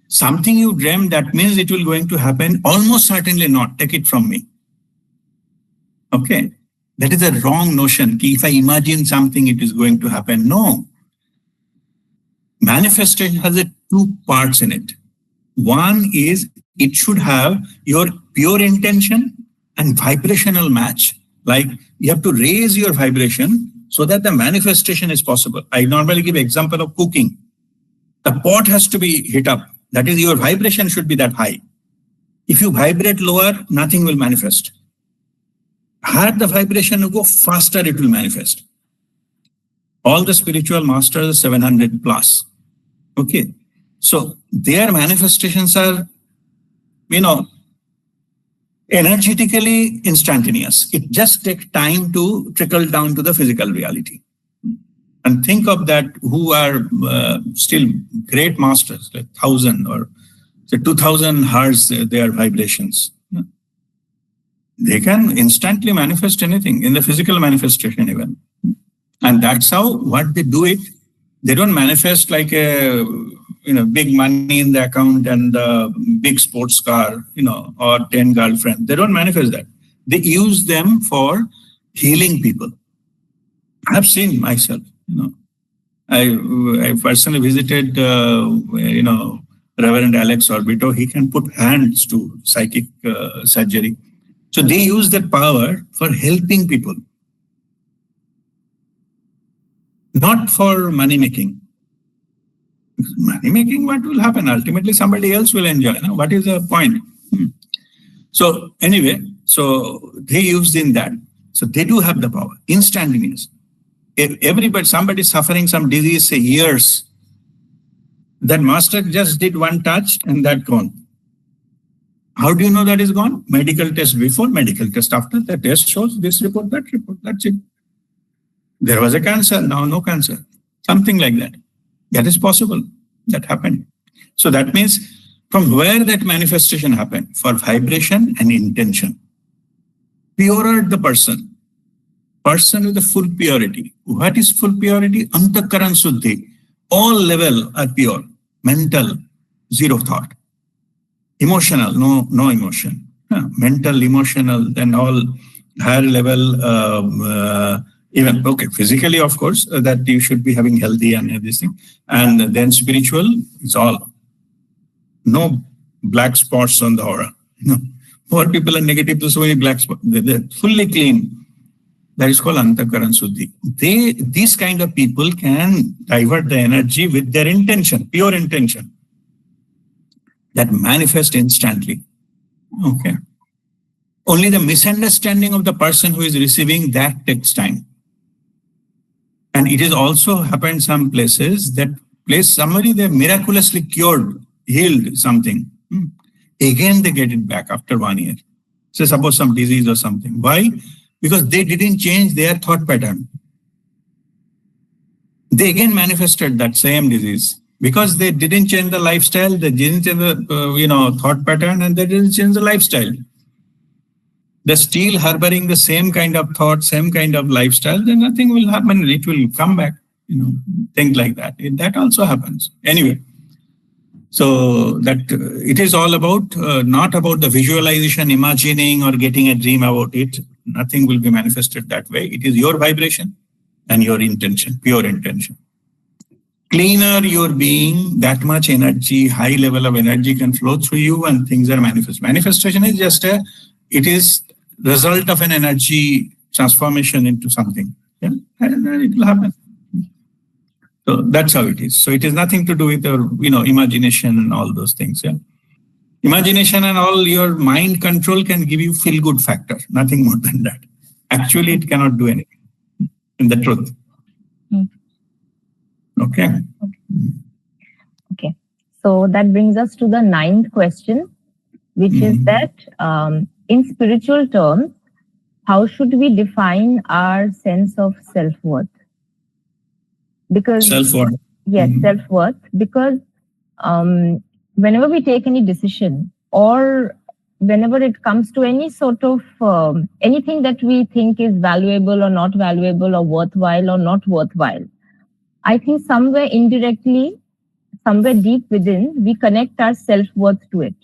something you dreamed, that means it will going to happen. Almost certainly not. Take it from me. Okay. That is a wrong notion. If I imagine something, it is going to happen. No. Manifestation has two parts in it. One is it should have your pure intention and vibrational match. Like you have to raise your vibration so that the manifestation is possible. I normally give example of cooking. The pot has to be hit up. That is, your vibration should be that high. If you vibrate lower, nothing will manifest. Higher the vibration, you go faster, it will manifest. All the spiritual masters, 700 plus. Okay. So their manifestations are, energetically instantaneous. It just takes time to trickle down to the physical reality. And think of that, who are still great masters, like 1,000 or say 2,000 hertz, their vibrations. They can instantly manifest anything in the physical manifestation even. And that's how what they do it. They don't manifest like a big money in the account and a big sports car, or 10 girlfriends. They don't manifest that. They use them for healing people. I have seen myself, I personally visited, Reverend Alex Orbito. He can put hands to psychic surgery. So they use that power for helping people, not for money making. Money making, what will happen? Ultimately, somebody else will enjoy. What is the point? So anyway, so they used in that. So they do have the power, instantaneous. If somebody suffering some disease, say years, that master just did one touch and that gone. How do you know that is gone? Medical test before, medical test after. The test shows this report, that report. That's it. There was a cancer, now no cancer. Something like that. That is possible. That happened. So that means from where that manifestation happened? For vibration and intention. Purer the person with the full purity. What is full purity? Antakaran Suddhi. All level are pure. Mental, zero thought. Emotional, no emotion. Mental, emotional, then all higher level, even, okay, physically, of course, that you should be having healthy and everything. And then spiritual, it's all. No black spots on the aura. No. More people are negative to so many black spots. They're fully clean. That is called Antakaran Suddhi. These kind of people can divert the energy with their intention, pure intention. That manifest instantly. Okay. Only the misunderstanding of the person who is receiving that takes time. And it is also happened some places that somebody they miraculously cured, healed something. Again, they get it back after 1 year. So suppose some disease or something. Why? Because they didn't change their thought pattern. They again manifested that same disease. Because they didn't change the lifestyle, they didn't change the thought pattern, and they didn't change the lifestyle. They're still harboring the same kind of thought, same kind of lifestyle, then nothing will happen. It will come back. things like that. That also happens. Anyway, so that it is all about, not about the visualization, imagining or getting a dream about it. Nothing will be manifested that way. It is your vibration and your intention, pure intention. Cleaner your being, that much energy, high level of energy can flow through you and things are manifest. Manifestation is just it is result of an energy transformation into something. Yeah? And it will happen. So that's how it is. So it is nothing to do with your, imagination and all those things. Yeah. Imagination and all your mind control can give you feel good factor. Nothing more than that. Actually, it cannot do anything. In the truth. Okay. Okay. So that brings us to the 9th question, which is that in spiritual terms, how should we define our sense of self-worth? Because self-worth. Yes, self-worth. Because whenever we take any decision or whenever it comes to any sort of anything that we think is valuable or not valuable or worthwhile or not worthwhile, I think somewhere indirectly, somewhere deep within, we connect our self-worth to it.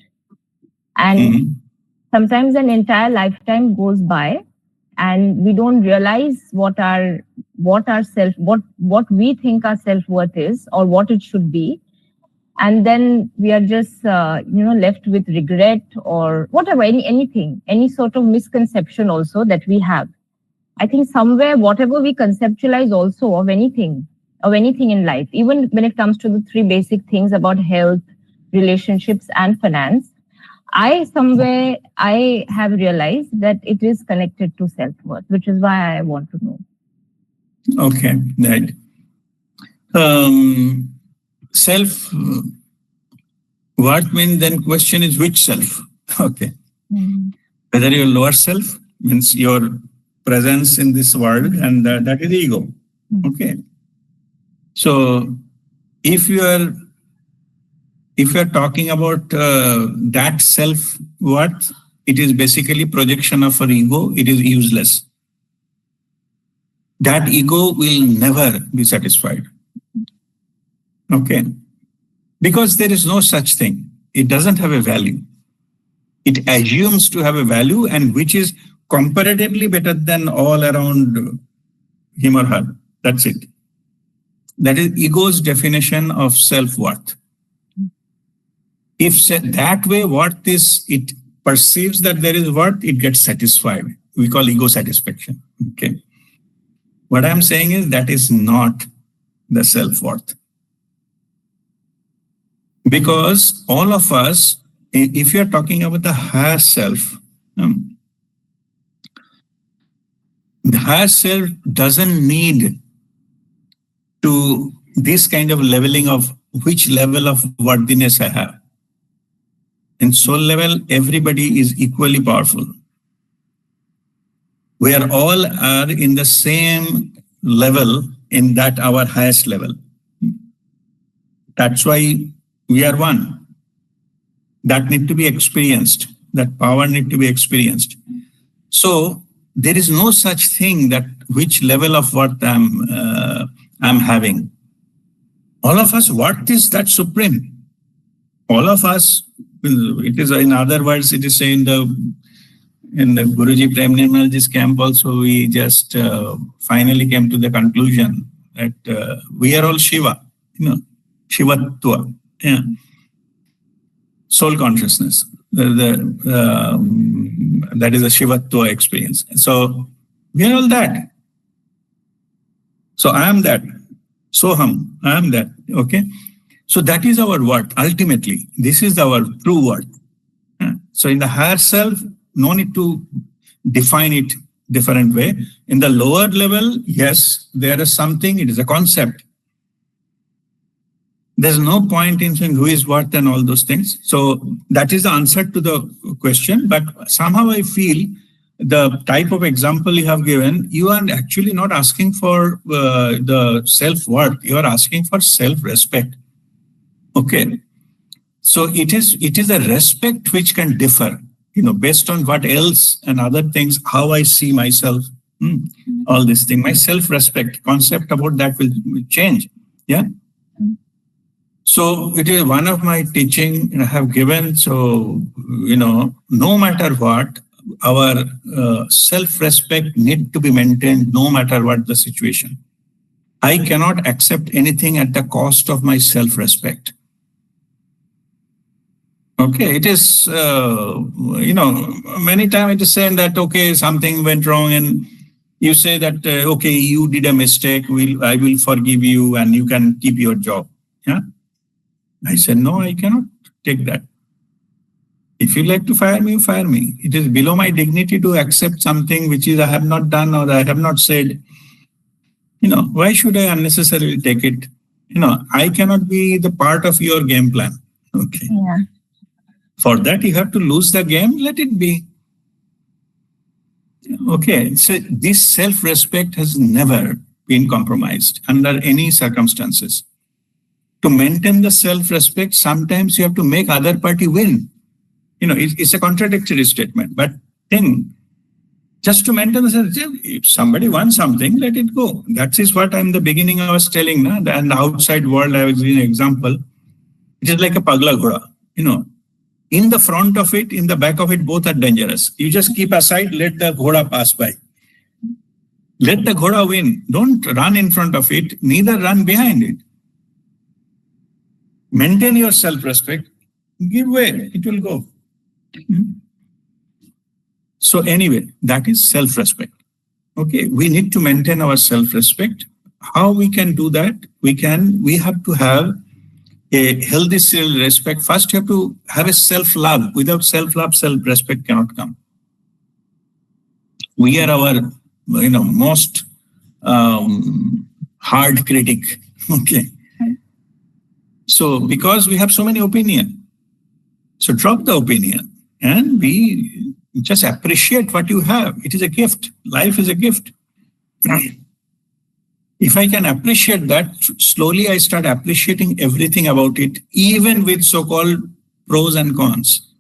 And sometimes an entire lifetime goes by and we don't realize what we think our self-worth is or what it should be. And then we are just, left with regret or whatever, anything, any sort of misconception also that we have. I think somewhere, whatever we conceptualize also of anything in life, even when it comes to the 3 basic things about health, relationships, and finance, I have realized that it is connected to self-worth, which is why I want to know. Okay, right. Self-worth means, then question is which self? Okay. Whether your lower self means your presence in this world, and that is ego. Okay. So if you are talking about that self-worth, it is basically projection of our ego. It is useless. That ego will never be satisfied. Okay. Because there is no such thing. It doesn't have a value. It assumes to have a value, and which is comparatively better than all around him or her. That's it. That is ego's definition of self-worth. If said that way, it perceives that there is worth, it gets satisfied. We call ego satisfaction. Okay. What I'm saying is that is not the self-worth. Because all of us, if you're talking about the higher self, the higher self doesn't need to this kind of leveling of which level of worthiness I have. In soul level, everybody is equally powerful. We are all in the same level in that our highest level. That's why we are one. That need to be experienced. That power need to be experienced. So there is no such thing that which level of worth I'm having. All of us, what is that supreme? All of us, it is, in other words, it is saying in the Guruji Pragyanand camp also, we just finally came to the conclusion that we are all Shiva, Shivatva, soul consciousness. That is a Shivatva experience. So we are all that. So I am that. Soham, I am that. Okay. So that is our worth. Ultimately, this is our true worth. So in the higher self, no need to define it different way. In the lower level, yes, there is something, it is a concept. There's no point in saying who is what and all those things. So that is the answer to the question. But somehow I feel the type of example you have given, you are actually not asking for the self-worth. You are asking for self-respect. Okay. So it is a respect which can differ, based on what else and other things, how I see myself, all this thing. My self-respect concept about that will change. Yeah. So it is one of my teaching I have given. So, no matter what, our self-respect need to be maintained no matter what the situation. I cannot accept anything at the cost of my self-respect. Okay, it is, many times it is saying that, okay, something went wrong and you say that, okay, you did a mistake, I will forgive you and you can keep your job. Yeah. I said, no, I cannot take that. If you like to fire me, you fire me. It is below my dignity to accept something which is I have not done or I have not said. Why should I unnecessarily take it? I cannot be the part of your game plan. Okay. Yeah. For that, you have to lose the game, let it be. Okay, so this self-respect has never been compromised under any circumstances. To maintain the self-respect, sometimes you have to make other party win. It's a contradictory statement, but just to maintain the self, if somebody wants something, let it go. That is what in the beginning I was telling, and the outside world I was giving an example. It is like a pagla ghoda, In the front of it, in the back of it, both are dangerous. You just keep aside, let the ghoda pass by. Let the ghoda win. Don't run in front of it, neither run behind it. Maintain your self-respect. Give way, it will go. So anyway, that is self-respect. Okay, we need to maintain our self-respect. How we can do that? We have to have a healthy self-respect. First, you have to have a self-love. Without self-love, self-respect cannot come. We are our, most hard critic. Okay. So because we have so many opinions, so drop the opinion and we just appreciate what you have. It is a gift. Life is a gift. If I can appreciate that, slowly I start appreciating everything about it, even with so-called pros and cons.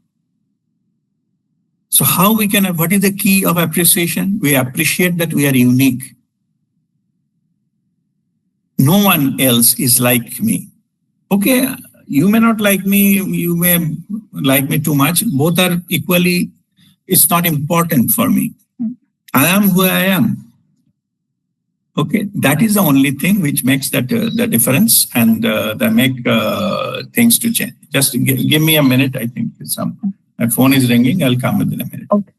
So what is the key of appreciation? We appreciate that we are unique. No one else is like me. Okay, you may not like me, you may like me too much. Both are equally, it's not important for me. I am who I am. Okay, that is the only thing which makes that the difference and that make things to change. Just give me a minute. I think my phone is ringing. I'll come within a minute. Okay.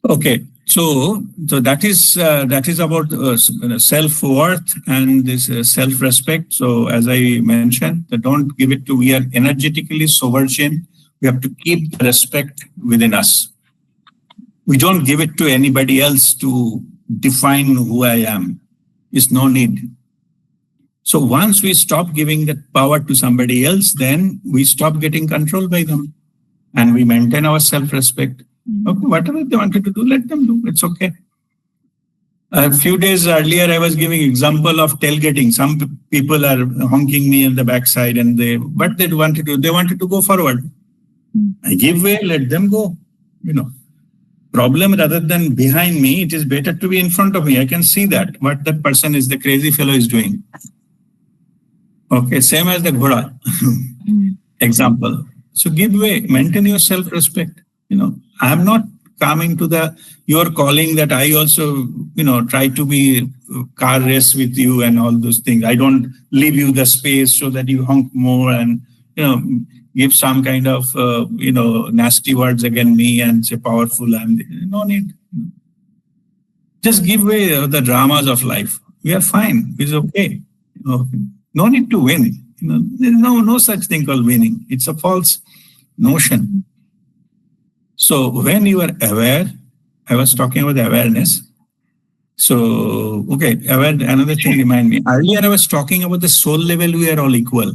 Okay, so that is about self-worth and this self-respect. So as I mentioned, don't give it to. We are energetically sovereign. We have to keep the respect within us. We don't give it to anybody else to define who I am. It's no need. So once we stop giving that power to somebody else, then we stop getting controlled by them, and we maintain our self-respect. Okay, whatever they wanted to do, let them do. It's okay. A few days earlier, I was giving example of tailgating. Some people are honking me in the backside, and what they wanted to go forward. I give way, let them go. Problem rather than behind me, it is better to be in front of me. I can see what that person is, the crazy fellow is doing. Okay, same as the ghoda example. So give way, maintain your self-respect. I am not coming to your calling that I also, try to be car race with you and all those things. I don't leave you the space so that you honk more and, give some kind of, nasty words against me and say powerful. And no need. Just give way the dramas of life. We are fine. It's okay. No need to win. There's no such thing called winning. It's a false notion. So when you are aware, I was talking about awareness. So, okay, another thing remind me. Earlier I was talking about the soul level, we are all equal.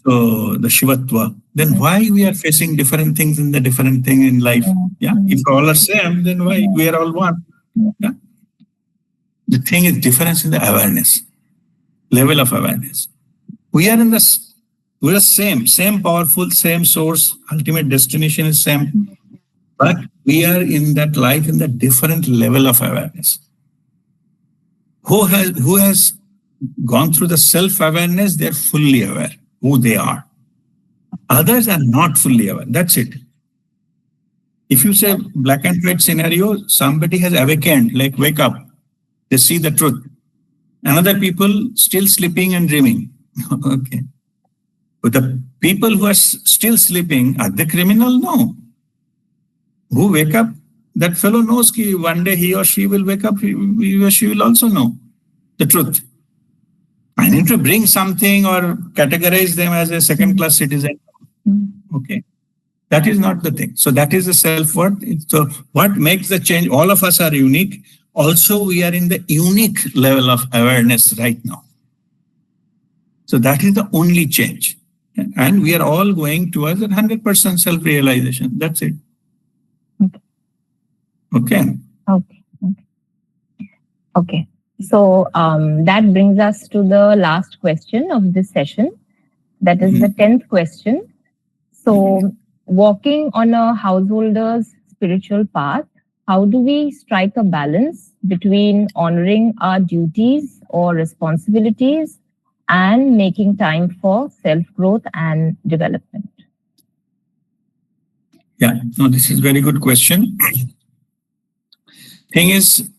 So the Shivatva. Then why we are facing different things in the different thing in life? Yeah. If all are same, then why we are all one? Yeah. The thing is difference in the awareness, level of awareness. We are in this, we are same powerful, same source, ultimate destination is same. But we are in that life in the different level of awareness. Who has gone through the self-awareness, they're fully aware who they are. Others are not fully aware. That's it. If you say black and white scenario, somebody has awakened, like wake up, they see the truth. Another people still sleeping and dreaming. Okay. But the people who are still sleeping, are they criminal? No. Who wake up, that fellow knows that one day he or she will wake up, he or she will also know the truth. I need to bring something or categorize them as a second-class citizen. Okay. That is not the thing. So that is the self-worth. So what makes the change? All of us are unique. Also, we are in the unique level of awareness right now. So that is the only change. And we are all going towards 100% self-realization. That's it. Okay. Okay. So that brings us to the last question of this session. That is the 10th question. So walking on a householder's spiritual path, how do we strike a balance between honoring our duties or responsibilities and making time for self-growth and development? Yeah, no, this is a very good question. Thing is,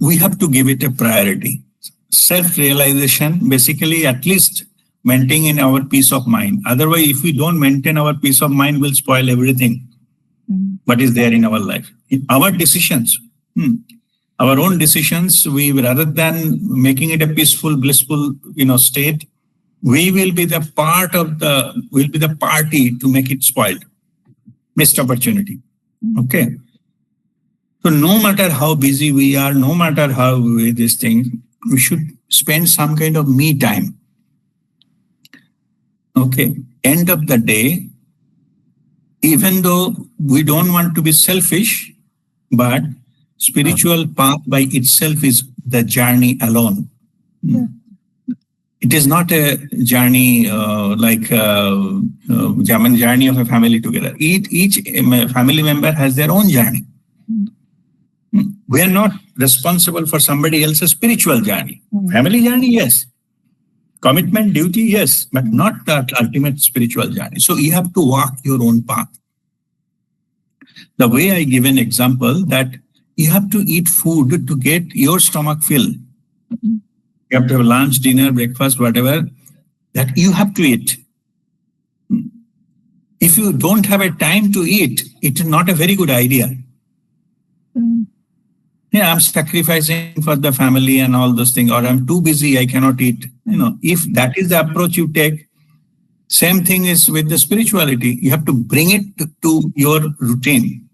we have to give it a priority. Self-realization, basically, at least maintaining our peace of mind. Otherwise, if we don't maintain our peace of mind, we'll spoil everything. What is there in our life. In our decisions, our own decisions, we rather than making it a peaceful, blissful, state, we will be the party to make it spoiled. Missed opportunity. Okay. So no matter how busy we are, no matter how this thing, we should spend some kind of me time. Okay. End of the day, even though we don't want to be selfish, but spiritual path by itself is the journey alone. It is not a journey like journey of a family together. Each family member has their own journey. We are not responsible for somebody else's spiritual journey. Family journey, yes. Commitment, duty, yes, but not the ultimate spiritual journey. So you have to walk your own path. The way I give an example that you have to eat food to get your stomach filled. You have to have lunch, dinner, breakfast, whatever, that you have to eat. If you don't have a time to eat, it is not a very good idea. Yeah, I'm sacrificing for the family and all those things, or I'm too busy, I cannot eat. If that is the approach you take, same thing is with the spirituality. You have to bring it to your routine.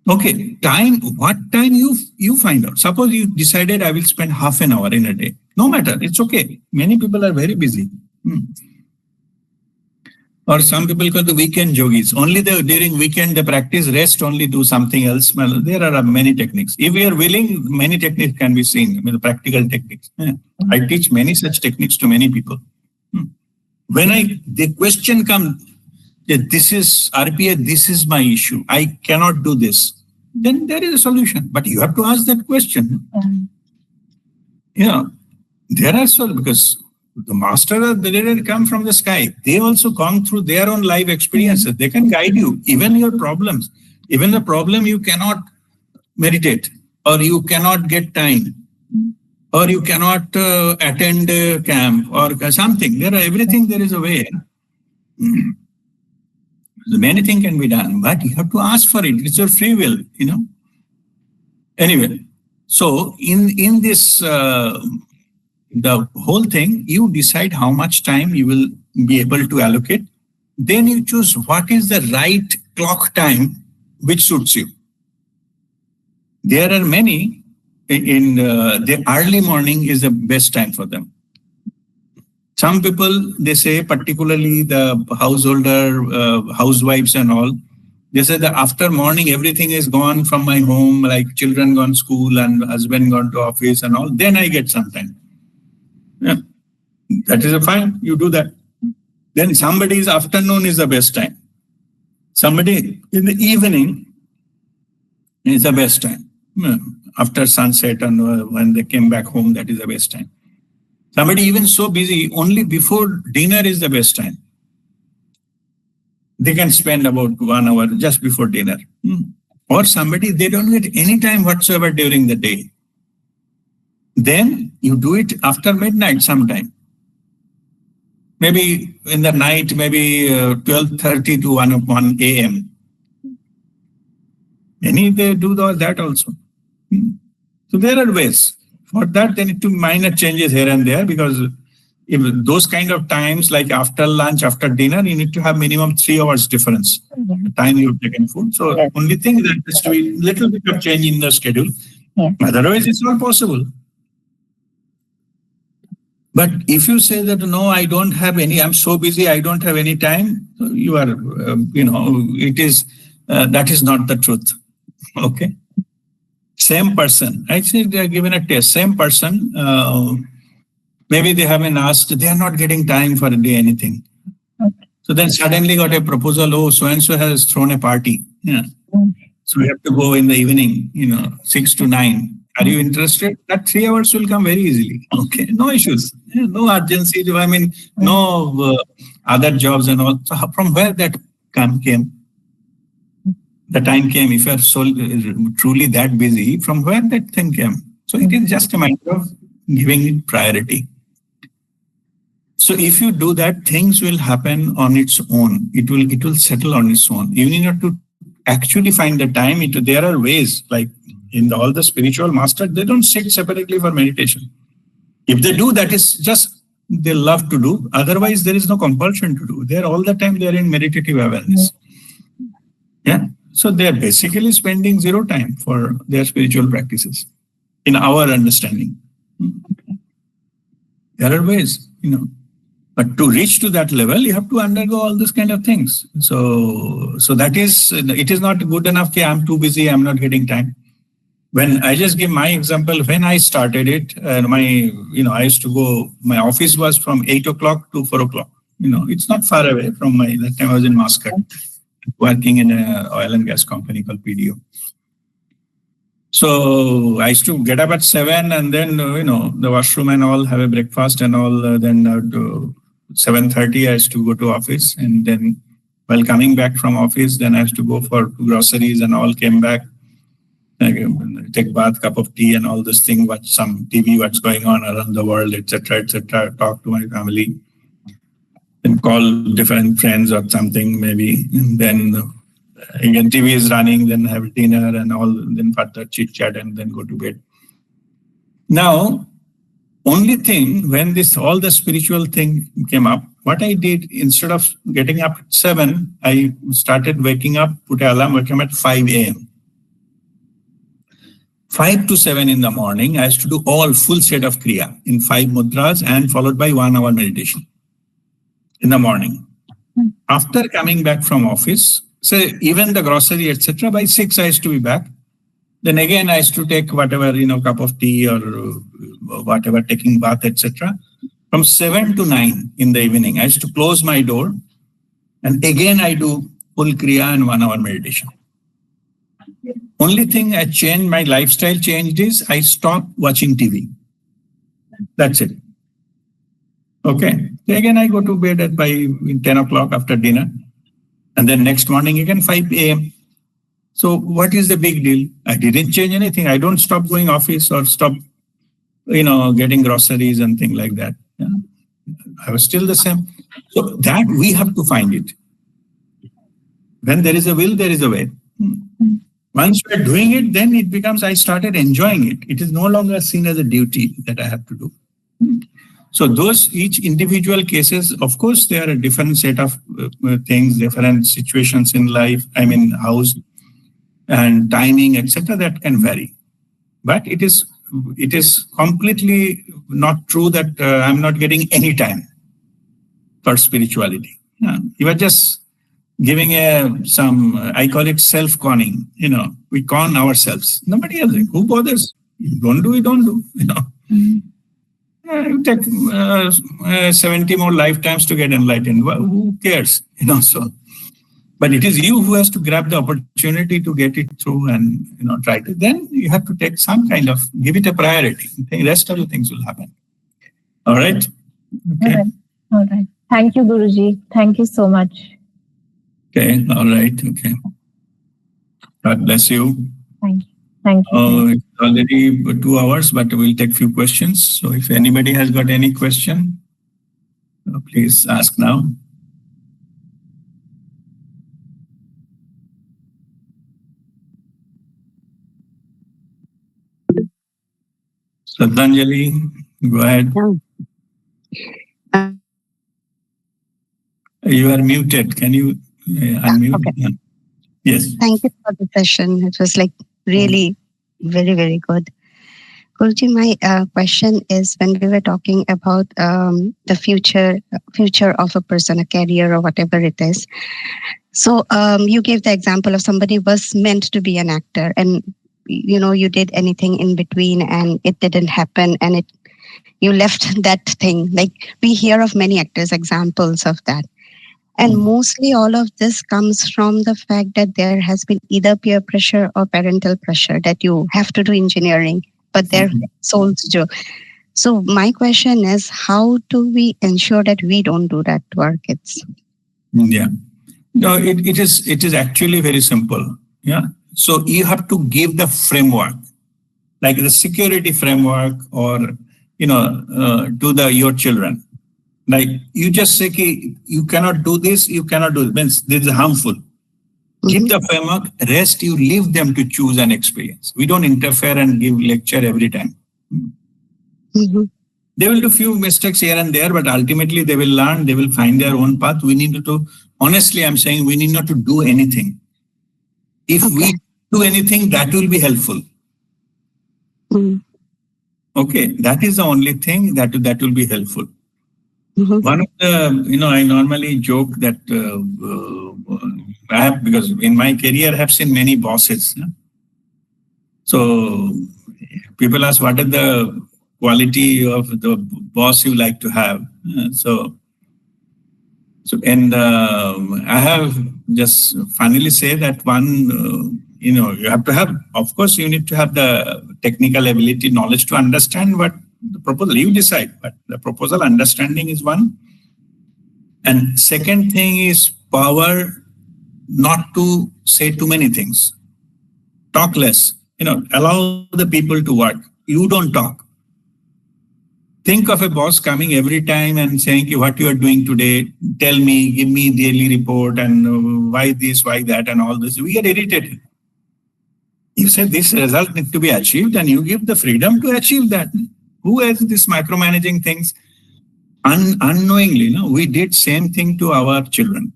Okay, time, what time you find out. Suppose you decided I will spend half an hour in a day. No matter, it's okay. Many people are very busy. Or some people call the weekend yogis. Only during weekend they practice, rest only do something else. Well, there are many techniques. If we are willing, many techniques can be seen, practical techniques. I teach many such techniques to many people. When the question comes, this is RPA, this is my issue, I cannot do this, then there is a solution. But you have to ask that question. There are because the masters, they didn't come from the sky. They also gone through their own life experiences. They can guide you, even your problems. Even the problem you cannot meditate, or you cannot get time, or you cannot attend camp or something. Everything there is a way. Many things can be done, but you have to ask for it. It's your free will, Anyway, so in this, the whole thing, you decide how much time you will be able to allocate. Then you choose what is the right clock time which suits you. There are many in the early morning is the best time for them. Some people, they say, particularly the housewives and all, they say that after morning, everything is gone from my home, like children gone school and husband gone to office and all, then I get some time. Yeah, that is fine. You do that. Then somebody's afternoon is the best time. Somebody in the evening is the best time. Yeah. After sunset and when they came back home, that is the best time. Somebody even so busy, only before dinner is the best time. They can spend about 1 hour just before dinner. Or somebody, they don't get any time whatsoever during the day. Then you do it after midnight sometime. Maybe in the night, maybe 12:30 to 1 a.m. Many, they do that also. So there are ways. For that, they need to minor changes here and there, because if those kind of times, like after lunch, after dinner, you need to have minimum 3 hours difference. Yeah. The time you've taken food. So Yes. only thing that has to be little bit of change in the schedule. Yeah. Otherwise, it's not possible. But if you say that, no, I don't have any, I'm so busy, I don't have any time, you are, it is, that is not the truth. Okay. Same person, actually they are given a test, same person, maybe they haven't asked, they are not getting time for a day, anything. Okay. So then suddenly got a proposal, oh, so-and-so has thrown a party. Yeah. So we have to go in the evening, 6 to 9. Are you interested? That 3 hours will come very easily. Okay, no issues, no urgency. I mean, no other jobs and all. So from where that came? The time came. If you are so truly that busy, from where that thing came? So it is just a matter of giving it priority. So if you do that, things will happen on its own. It will settle on its own. You need not to actually find the time. There are ways, like in all the spiritual masters, they don't sit separately for meditation. If they do, that is just they love to do. Otherwise, there is no compulsion to do. They're all the time they are in meditative awareness. Yeah. So they are basically spending zero time for their spiritual practices, in our understanding. There are ways, But to reach to that level, you have to undergo all these kind of things. So that is, it is not good enough. Okay, I'm too busy, I'm not getting time. When I just give my example, when I started it, I used to go, my office was from 8 o'clock to 4 o'clock. It's not far away from that time I was in Muscat, working in an oil and gas company called PDO. So I used to get up at 7 and then, the washroom and all, have a breakfast and all. Then 7:30, I used to go to office. And then while coming back from office, then I used to go for groceries and all, came back, take bath, cup of tea and all this thing, watch some TV, what's going on around the world, etc., talk to my family, then call different friends or something maybe. And then again, TV is running, then have dinner and all, then further chit chat and then go to bed. Now, only thing, when all the spiritual thing came up, what I did, instead of getting up at 7, I started waking up, put an alarm, wake up at 5 a.m. 5 to 7 in the morning, I used to do all full set of Kriya in 5 mudras and followed by 1 hour meditation in the morning. After coming back from office, so even the grocery, etc., by 6 I used to be back. Then again, I used to take whatever, cup of tea or whatever, taking bath, etc. From 7 to 9 in the evening, I used to close my door. And again, I do full Kriya and 1 hour meditation. Only thing I changed, my lifestyle changed is I stopped watching TV. That's it. Okay. Again, I go to bed by 10 o'clock after dinner. And then next morning again, 5 a.m. So what is the big deal? I didn't change anything. I don't stop going office or stop, getting groceries and things like that. Yeah. I was still the same. So that we have to find it. When there is a will, there is a way. Once you are doing it, then it becomes, I started enjoying it. It is no longer seen as a duty that I have to do. So those, each individual cases, of course, there are a different set of things, different situations in life, house and timing, etc., that can vary. But it is completely not true that I'm not getting any time. for spirituality. You are just giving I call it self-conning. We con ourselves. Nobody else. Who bothers? You don't do, you don't do. You take 70 more lifetimes to get enlightened. Who cares? So, but it is you who has to grab the opportunity to get it through and try to. Then you have to take some kind of, give it a priority. The rest of the things will happen. All right. Okay. All right. Thank you, Guruji. Thank you so much. Okay. All right. Okay. God bless you. Thank you. Thank you. It's already 2 hours, but we'll take few questions. So if anybody has got any question, please ask now. Shraddhanjali, go ahead. You are muted. Can you unmute? Okay. Yeah. Yes. Thank you for the session. It was really very, very good. Guruji, my question is, when we were talking about the future of a person, a career or whatever it is. So you gave the example of somebody was meant to be an actor and you did anything in between and it didn't happen and you left that thing. We hear of many actors, examples of that. And mostly all of this comes from the fact that there has been either peer pressure or parental pressure that you have to do engineering, but their souls do. So my question is, how do we ensure that we don't do that to our kids? Yeah. No, it is actually very simple. Yeah. So you have to give the framework, like the security framework or, to your children. Like you just say, you cannot do this, you cannot do this. This is harmful. Give the framework, rest you leave them to choose an experience. We don't interfere and give lecture every time. They will do few mistakes here and there, but ultimately they will learn, they will find their own path. We need to, honestly, I'm saying we need not to do anything. If we do anything, that will be helpful. Okay, that is the only thing that will be helpful. One of the, I normally joke that I have, because in my career I have seen many bosses. So people ask, what is the quality of the boss you like to have? I have just finally say that one, you have to have, of course, you need to have the technical ability, knowledge to understand what the proposal, you decide, but the proposal understanding is one. And second thing is power not to say too many things. Talk less, allow the people to work. You don't talk. Think of a boss coming every time and saying, what you are doing today, tell me, give me daily report and why this, why that and all this. We get irritated. You say this result needs to be achieved and you give the freedom to achieve that. Who has this micromanaging things? Unknowingly, we did same thing to our children.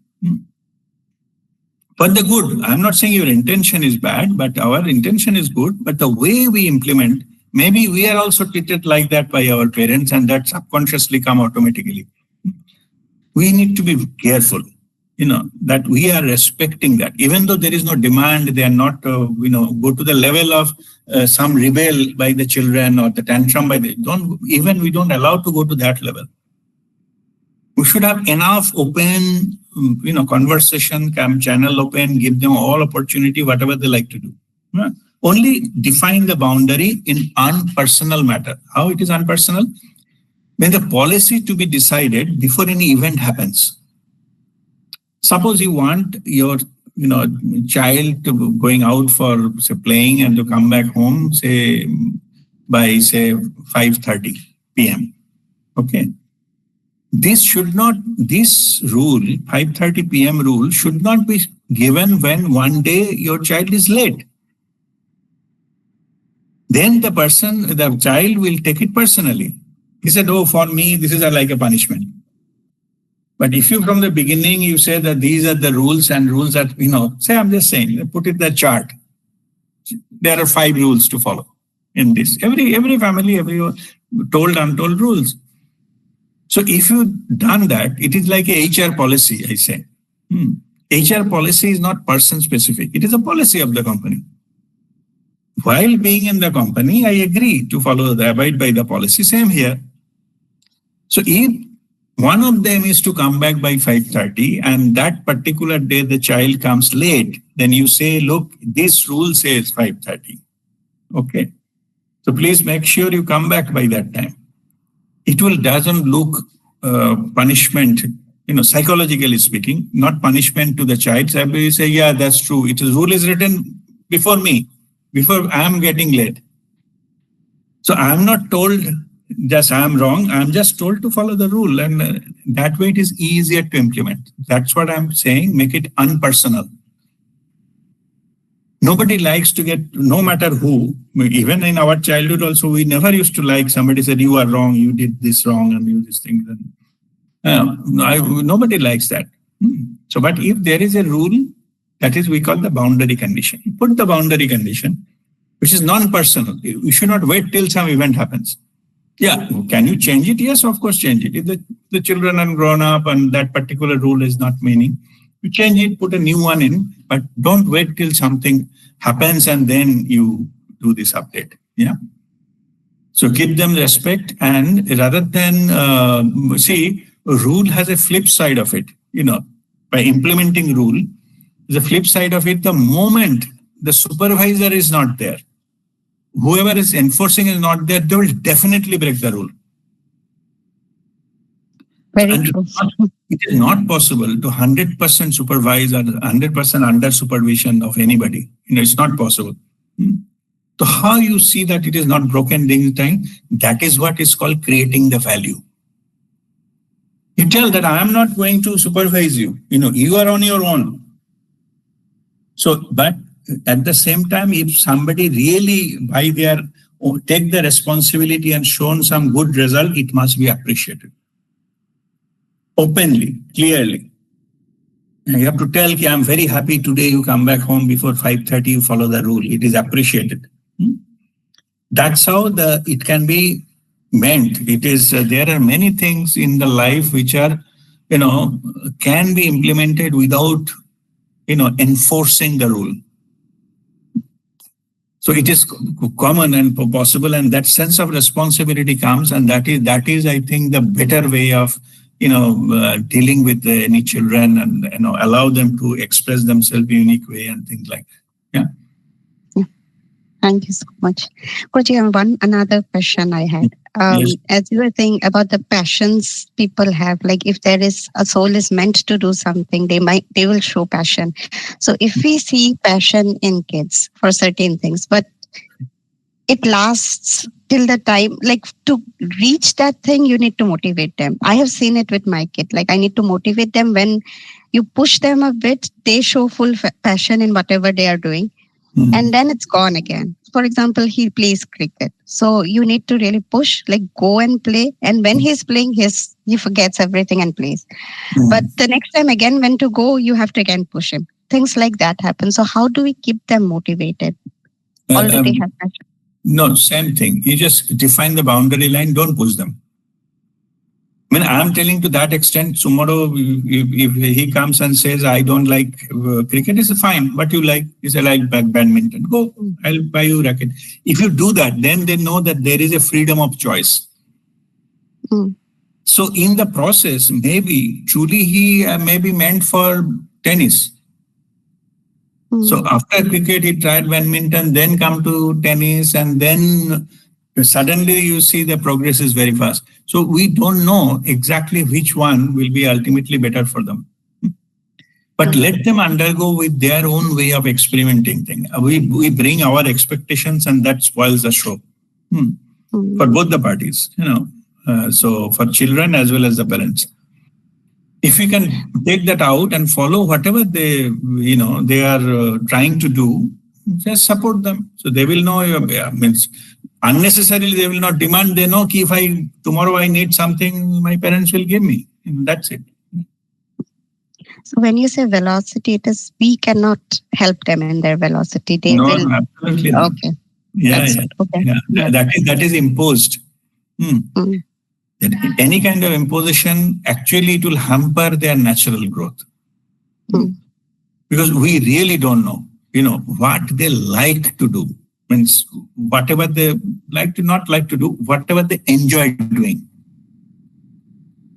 For the good, I'm not saying your intention is bad, but our intention is good. But the way we implement, maybe we are also treated like that by our parents and that subconsciously come automatically. We need to be careful, that we are respecting that. Even though there is no demand, they are not, go to the level of some rebel by the children or the tantrum by we don't allow to go to that level. We should have enough open, conversation, channel open, give them all opportunity, whatever they like to do. Only define the boundary in unpersonal matter. How it is unpersonal? When the policy to be decided before any event happens. Suppose you want your child to going out for say playing and to come back home by 5:30 p.m. Okay. This rule, 5:30 p.m. rule, should not be given when one day your child is late. Then the child will take it personally. He said, oh, for me, this is like a punishment. But if you from the beginning, you say that these are the rules and rules that, say I'm just saying, put it in the chart. There are 5 rules to follow in this. Every family, every told, untold rules. So if you've done that, it is like a HR policy, I say. HR policy is not person specific. It is a policy of the company. While being in the company, I agree to abide by the policy. Same here. So if one of them is to come back by 5:30 and that particular day the child comes late, then you say, look, this rule says 5:30. Okay. So please make sure you come back by that time. It doesn't look punishment, psychologically speaking, not punishment to the child. So everybody say, yeah, that's true. Rule is written before me, before I am getting late. So I am not told just I am wrong. I am just told to follow the rule, and that way it is easier to implement. That's what I'm saying. Make it unpersonal. Nobody likes to get, no matter who, even in our childhood also, we never used to like somebody said, you are wrong, you did this wrong, and you this thing. Nobody likes that. So, but if there is a rule, that is we call the boundary condition. You put the boundary condition, which is non-personal. You should not wait till some event happens. Yeah, can you change it? Yes, of course, change it. If the children are grown up and that particular rule is not meaning, you change it, put a new one in, but don't wait till something happens and then you do this update. Yeah. So give them respect, and rather than see, a rule has a flip side of it. By implementing rule, the flip side of it, the moment the supervisor is not there, whoever is enforcing is not there, they will definitely break the rule. Very true. It is not possible to 100% supervise or 100% under supervision of anybody. It's not possible. So how you see that it is not broken during time? That is what is called creating the value. You tell that I am not going to supervise you. You are on your own. So, but at the same time, if somebody really take the responsibility and shown some good result, it must be appreciated. Openly, clearly. And you have to tell, I'm very happy today you come back home before 5:30, you follow the rule. It is appreciated. That's how it can be meant. It is, there are many things in the life which are, can be implemented without, enforcing the rule. So it is common and possible, and that sense of responsibility comes, and that is, I think, the better way of dealing with any children, and allow them to express themselves in a unique way and things like that. Yeah. Thank you so much. Guruji, another question I had. Yes. As you were saying about the passions people have, like if there is a soul is meant to do something, they will show passion. So if we see passion in kids for certain things, but it lasts till the time, like to reach that thing, you need to motivate them. I have seen it with my kid. Like I need to motivate them. When you push them a bit, they show full passion in whatever they are doing. And then it's gone again. For example, he plays cricket. So you need to really push, like go and play. And when he's playing, he forgets everything and plays. But the next time again, when to go, you have to again push him. Things like that happen. So how do we keep them motivated? Already have passion. No, same thing. You just define the boundary line, don't push them. I mean, I'm telling to that extent, tomorrow, if he comes and says, I don't like cricket, it's fine. What you like is I like badminton. Go, I'll buy you a racket. If you do that, then they know that there is a freedom of choice. So in the process, maybe truly he may be meant for tennis. So after cricket, he tried badminton, then come to tennis, and then suddenly you see the progress is very fast. So we don't know exactly which one will be ultimately better for them. But let them undergo with their own way of experimenting things. We bring our expectations, and that spoils the show for both the parties, so for children as well as the parents. If we can take that out and follow whatever they are trying to do, just support them. So they will know, means unnecessarily they will not demand. They know if tomorrow I need something, my parents will give me. And that's it. So when you say velocity, it is we cannot help them in their velocity. They will. Absolutely not. Okay. Yeah, Okay. yeah. That is imposed. That any kind of imposition, actually it will hamper their natural growth. Because we really don't know, what they like to do. Means whatever they not like to do, whatever they enjoy doing.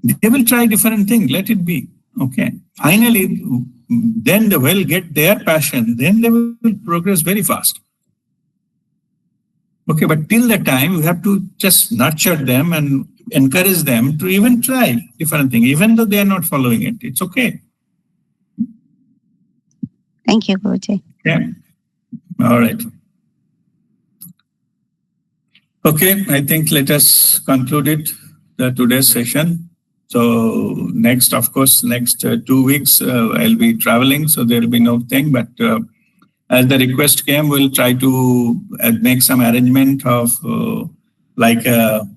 They will try different things, let it be. Okay. Finally, then they will get their passion, then they will progress very fast. Okay, but till that time, we have to just nurture them and encourage them to even try different things, even though they are not following it. It's okay. Thank you, Guruji. Yeah. All right. Okay, I think let us conclude it, today's session. So next 2 weeks, I'll be traveling, so there will be no thing. But as the request came, we'll try to make some arrangement of like a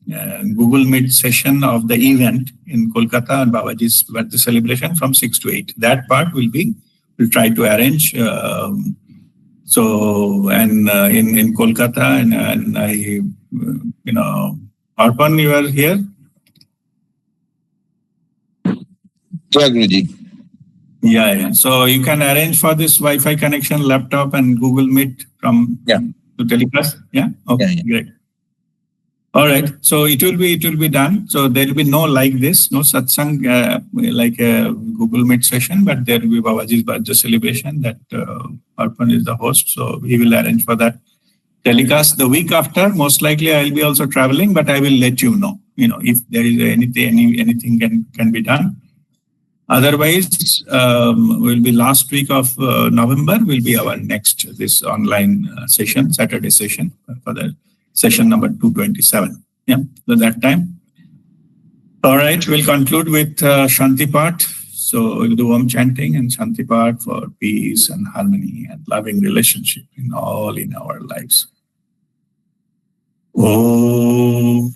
Google Meet session of the event in Kolkata and Babaji's birthday celebration from 6 to 8. That part we'll try to arrange. So, and in Kolkata, and I, Arpan, you are here? Yeah, Guruji. Yeah. So you can arrange for this Wi-Fi connection, laptop, and Google Meet to telecast. Yeah. Okay. Yeah. Great. All right. So it will be done. So there will be no like this, no satsang like a Google Meet session, but there will be Babaji's birthday celebration that Arpan is the host. So he will arrange for that telecast. The week after, most likely I'll be also traveling, but I will let you know. If there is anything can be done. Otherwise, will be last week of November will be our next this online session, Saturday session for the session number 227. Yeah, so that time. All right, we'll conclude with Shanti Part. So we'll do Om chanting and Shanti Part for peace and harmony and loving relationship in our lives. Om